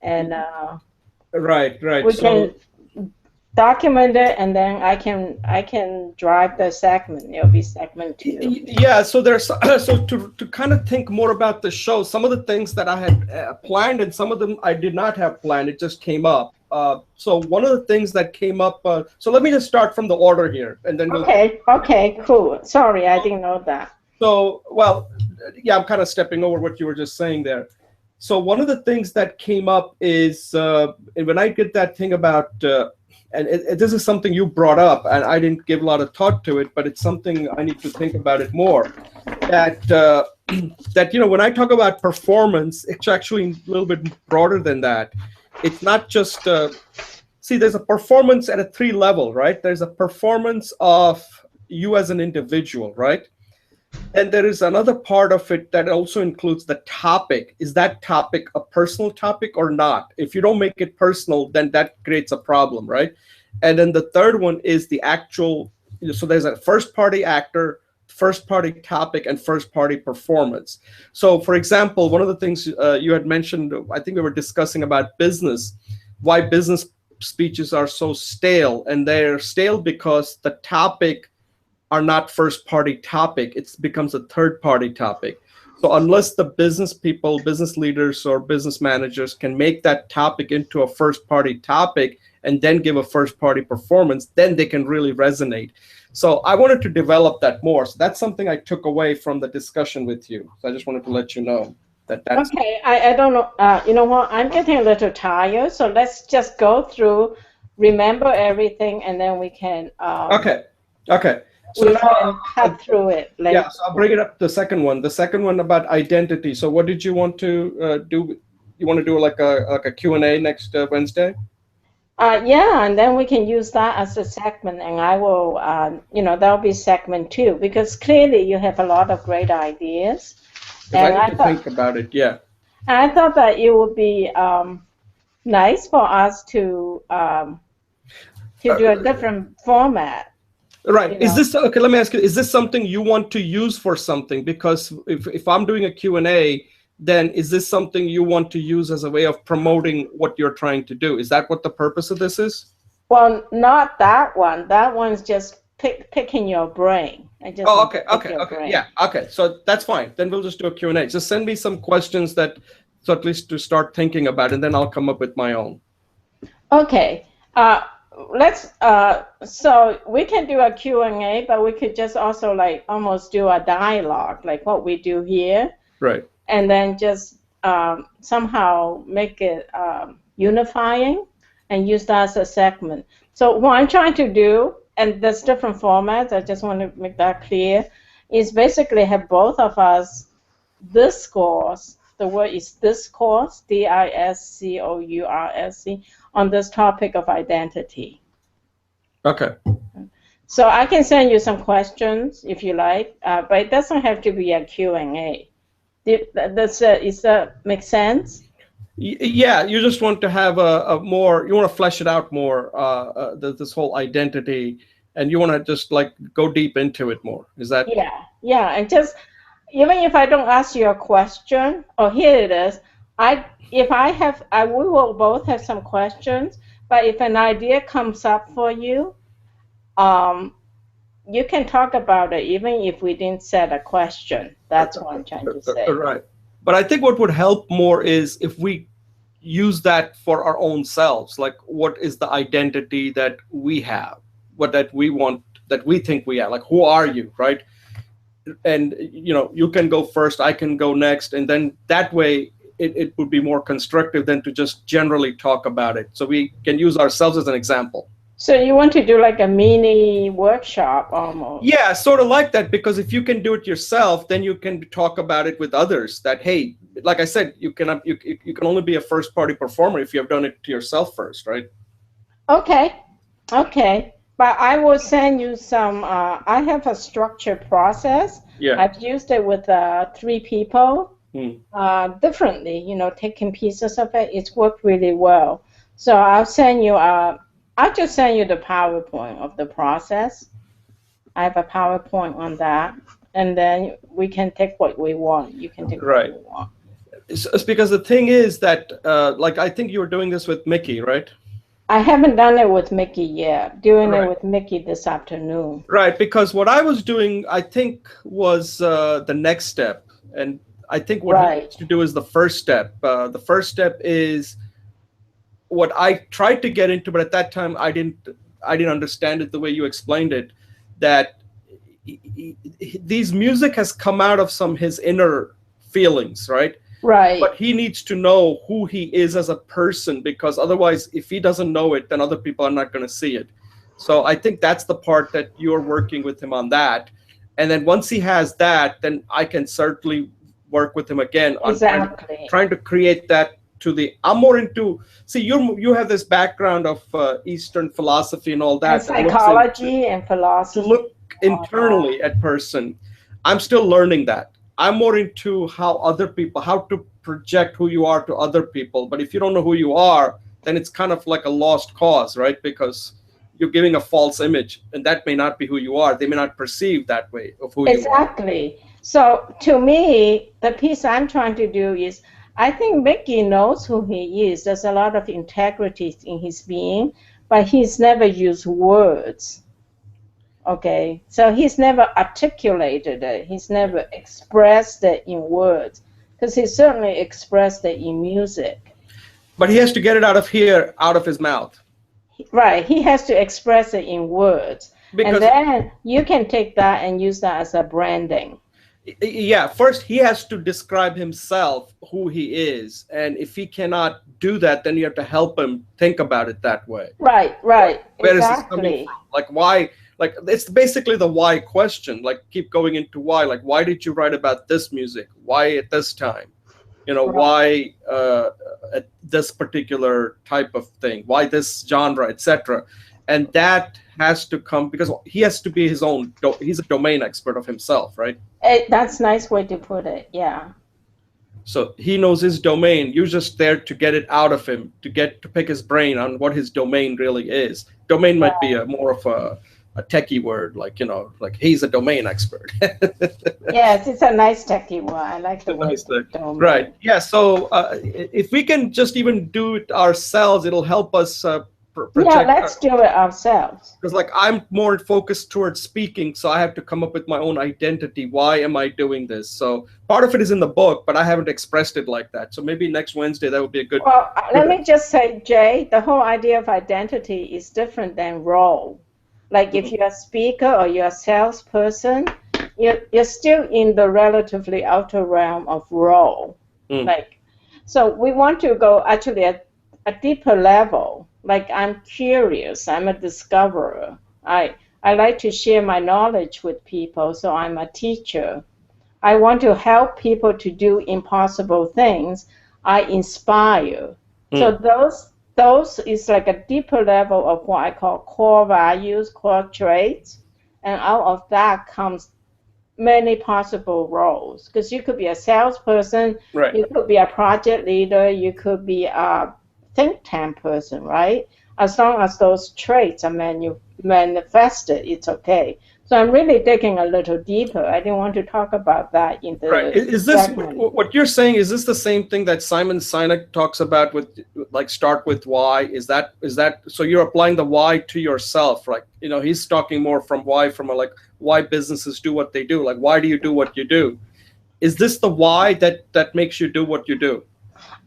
And right. We can document it, and then I can drive the segment. It'll be segment 2. Yeah. So there's to kind of think more about the show. Some of the things that I had planned, and some of them I did not have planned. It just came up. So one of the things that came up, so let me just start from the order here, and then Okay, cool. Sorry, I didn't know that. So, well, yeah, I'm kind of stepping over what you were just saying there. So one of the things that came up is when I did that thing about and this is something you brought up, and I didn't give a lot of thought to it, but it's something I need to think about it more. That that when I talk about performance, it's actually a little bit broader than that. It's not just see. There's a performance at a three level, right? There's a performance of you as an individual, right? And there is another part of it that also includes the topic. Is that topic a personal topic or not? If you don't make it personal, then that creates a problem, right? And then the third one is the actual, so there's a first party actor, first party topic, and first party performance. So for example, one of the things you had mentioned, I think we were discussing about business, why business speeches are so stale. And they're stale because the topic are not first party topic. It becomes a third party topic. So unless the business people, business leaders or business managers can make that topic into a first party topic and then give a first party performance, then they can really resonate. So I wanted to develop that more. So that's something I took away from the discussion with you. So I just wanted to let you know that's okay. I don't know. You know what? I'm getting a little tired, so let's just go through, remember everything, and then we can. Okay. So we can cut through it later. Yeah, so I'll bring it up the second one. The second one about identity. So what did you want to do? You want to do like a Q&A next Wednesday? Yeah, and then we can use that as a segment, and I will, that'll be segment 2, because clearly you have a lot of great ideas. And I need to think about it, yeah. And I thought that it would be nice for us to do a different format. Right. Is this, okay, let me ask you, is this something you want to use for something? Because if I'm doing a Q&A, then is this something you want to use as a way of promoting what you're trying to do? Is that what the purpose of this is? Well, not that one. That one's just picking your brain. Okay. Yeah, okay. So that's fine. Then we'll just do a Q&A. Just send me some questions so at least to start thinking about, and then I'll come up with my own. Okay. Let's so we can do a Q&A, but we could just also like almost do a dialogue like what we do here, right? And then just somehow make it unifying and use that as a segment. So what I'm trying to do, and there's different formats, I just want to make that clear, is basically have both of us discourse. The word is discourse, DISCOURSE, on this topic of identity. Okay. So I can send you some questions if you like, but it doesn't have to be a Q&A. Does that make sense? Yeah, you just want to have a more, you want to flesh it out more, this whole identity, and you want to just like go deep into it more. Is that? Yeah, and just, even if I don't ask you a question, here it is. We will both have some questions, but if an idea comes up for you, you can talk about it even if we didn't set a question. That's what I'm trying to say. Right. But I think what would help more is if we use that for our own selves, like what is the identity that we have, that we want, that we think we have, like who are you, right? And you can go first, I can go next, and then that way it would be more constructive than to just generally talk about it. So we can use ourselves as an example. So you want to do like a mini workshop almost? Yeah, sort of like that, because if you can do it yourself, then you can talk about it with others. That, hey, like I said, you can only be a first party performer if you have done it to yourself first, right? Okay. But I will send you some. I have a structured process. Yeah. I've used it with 3 people differently. Taking pieces of it. It's worked really well. So I'll send you. I'll just send you the PowerPoint of the process. I have a PowerPoint on that, and then we can take what we want. You can take what you want. It's because the thing is that, like, I think you were doing this with Mickey, right? I haven't done it with Mickey yet. Doing it with Mickey this afternoon. Right, because what I was doing, I think, was the next step, and I think what he needs to do is the first step. The first step is what I tried to get into, but at that time I didn't understand it the way you explained it. That these music has come out of his inner feelings, right? Right. But he needs to know who he is as a person, because otherwise, if he doesn't know it, then other people are not going to see it. So I think that's the part that you're working with him on that. And then once he has that, then I can certainly work with him again on Exactly. trying to create that to the. I'm more into, see, you have this background of Eastern philosophy and all And that looks into psychology and to philosophy. look internally at person. I'm still learning that. I'm more into how other people, how to project who you are to other people. But if you don't know who you are, then it's kind of like a lost cause, right? Because you're giving a false image, and that may not be who you are. They may not perceive that way of who you are. Exactly. So to me, the piece I'm trying to do is I think Mickey knows who he is. There's a lot of integrity in his being, but he's never used words. Okay. So he's never articulated it. He's never expressed it in words. Because he certainly expressed it in music. But he has to get it out of here, out of his mouth. Right. He has to express it in words. Because And then you can take that and use that as a branding. yeah, first he has to describe himself, who he is, and if he cannot do that, then you have to help him think about it that way. Right, Like, right, where is this coming exactly. from? Like, why? Like, it's basically the why question. Like, keep going into why. Like, why did you write about this music? Why at this time? Right. Why at this particular type of thing? Why this genre, etc. And that has to come because he has to be his own. He's a domain expert of himself, right? That's a nice way to put it. Yeah. So he knows his domain. You're just there to get it out of him, to pick his brain on what his domain really is. Domain might be more of a techie word, like like he's a domain expert. Yes, it's a nice techie one. I like the word Nice thing. domain. Right. Yeah. So if we can just even do it ourselves, it'll help us project. Yeah, let's do it ourselves. Because like I'm more focused towards speaking, so I have to come up with my own identity. Why am I doing this? So part of it is in the book, but I haven't expressed it like that. So maybe next Wednesday that would be a good. Well, let me just say, Jay, the whole idea of identity is different than role. Like if you're a speaker or you're a salesperson, you're still in the relatively outer realm of role. Like, so we want to go actually at a deeper level. Like I'm curious, I'm a discoverer. I like to share my knowledge with people, so I'm a teacher. I want to help people to do impossible things. I inspire. So those is like a deeper level of what I call core values, core traits, and out of that comes many possible roles. Because you could be a salesperson, Right. you could be a project leader, you could be a think tank person, right? As long as those traits are manifested, it's okay. So I'm really digging a little deeper. I didn't want to talk about that in the Right. Is this segment. what you're saying? Is this the same thing that Simon Sinek talks about with like start with why? Is that so you're applying the why to yourself? Like, he's talking more from why, from like why businesses do what they do. Like, why do you do what you do? Is this the why that makes you do what you do?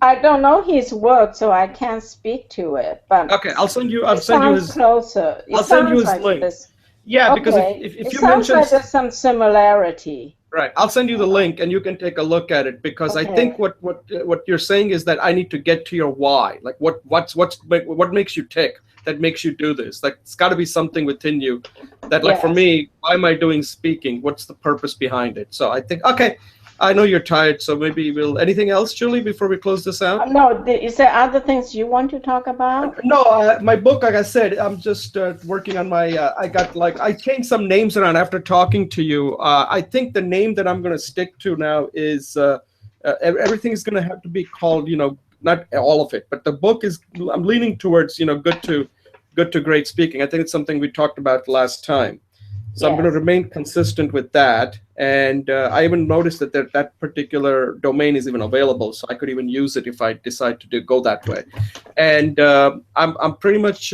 I don't know his work, so I can't speak to it. But Okay, I'll send you his closer. I'll send you his link. Yeah, because if you mention, like there's some similarity. Right, I'll send you the link and you can take a look at it, because I think what you're saying is that I need to get to your why. Like what makes you tick, that makes you do this. Like it's got to be something within you that, like, for me, why am I doing speaking? What's the purpose behind it? So I think, okay, I know you're tired, so maybe anything else, Julie, before we close this out? No, is there other things you want to talk about? No, my book, like I said, I'm just working on my, I changed some names around after talking to you. I think the name that I'm going to stick to now is, everything is going to have to be called, not all of it, but the book is, I'm leaning towards, good to great speaking. I think it's something we talked about last time. So I'm going to remain consistent with that. And I even noticed that that particular domain is even available. So I could even use it if I decide to go that way. And I'm pretty much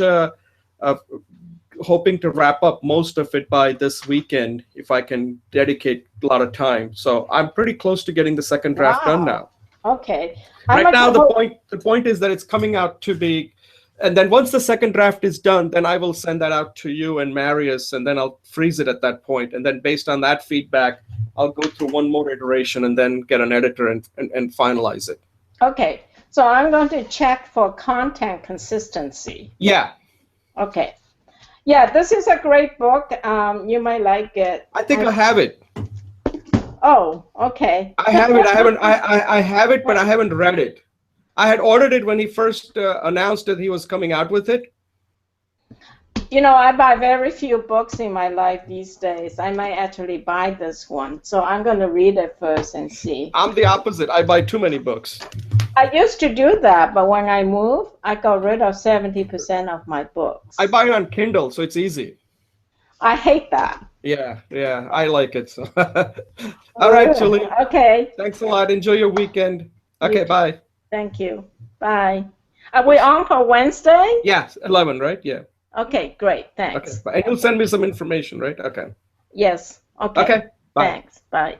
hoping to wrap up most of it by this weekend, if I can dedicate a lot of time. So I'm pretty close to getting the second draft done now. Okay. Right now, the point is that it's coming out to be. And then once the second draft is done, then I will send that out to you and Marius, and then I'll freeze it at that point. And then based on that feedback, I'll go through one more iteration and then get an editor and finalize it. Okay, so I'm going to check for content consistency. Yeah. Okay. Yeah, this is a great book. You might like it. I think I have it. Oh, okay. I have it. I have it, but I haven't read it. I had ordered it when he first announced that he was coming out with it. You know, I buy very few books in my life these days. I might actually buy this one. So I'm going to read it first and see. I'm the opposite. I buy too many books. I used to do that, but when I moved, I got rid of 70% of my books. I buy it on Kindle, so it's easy. I hate that. Yeah, I like it. So. All right, Julie. Okay. Thanks a lot. Enjoy your weekend. Okay, bye. Thank you. Bye. Are we on for Wednesday? Yes, 11, right? Yeah. Okay, great. Thanks. Okay. And you'll send me some information, right? Okay. Yes. Okay. Okay. Bye. Thanks. Bye.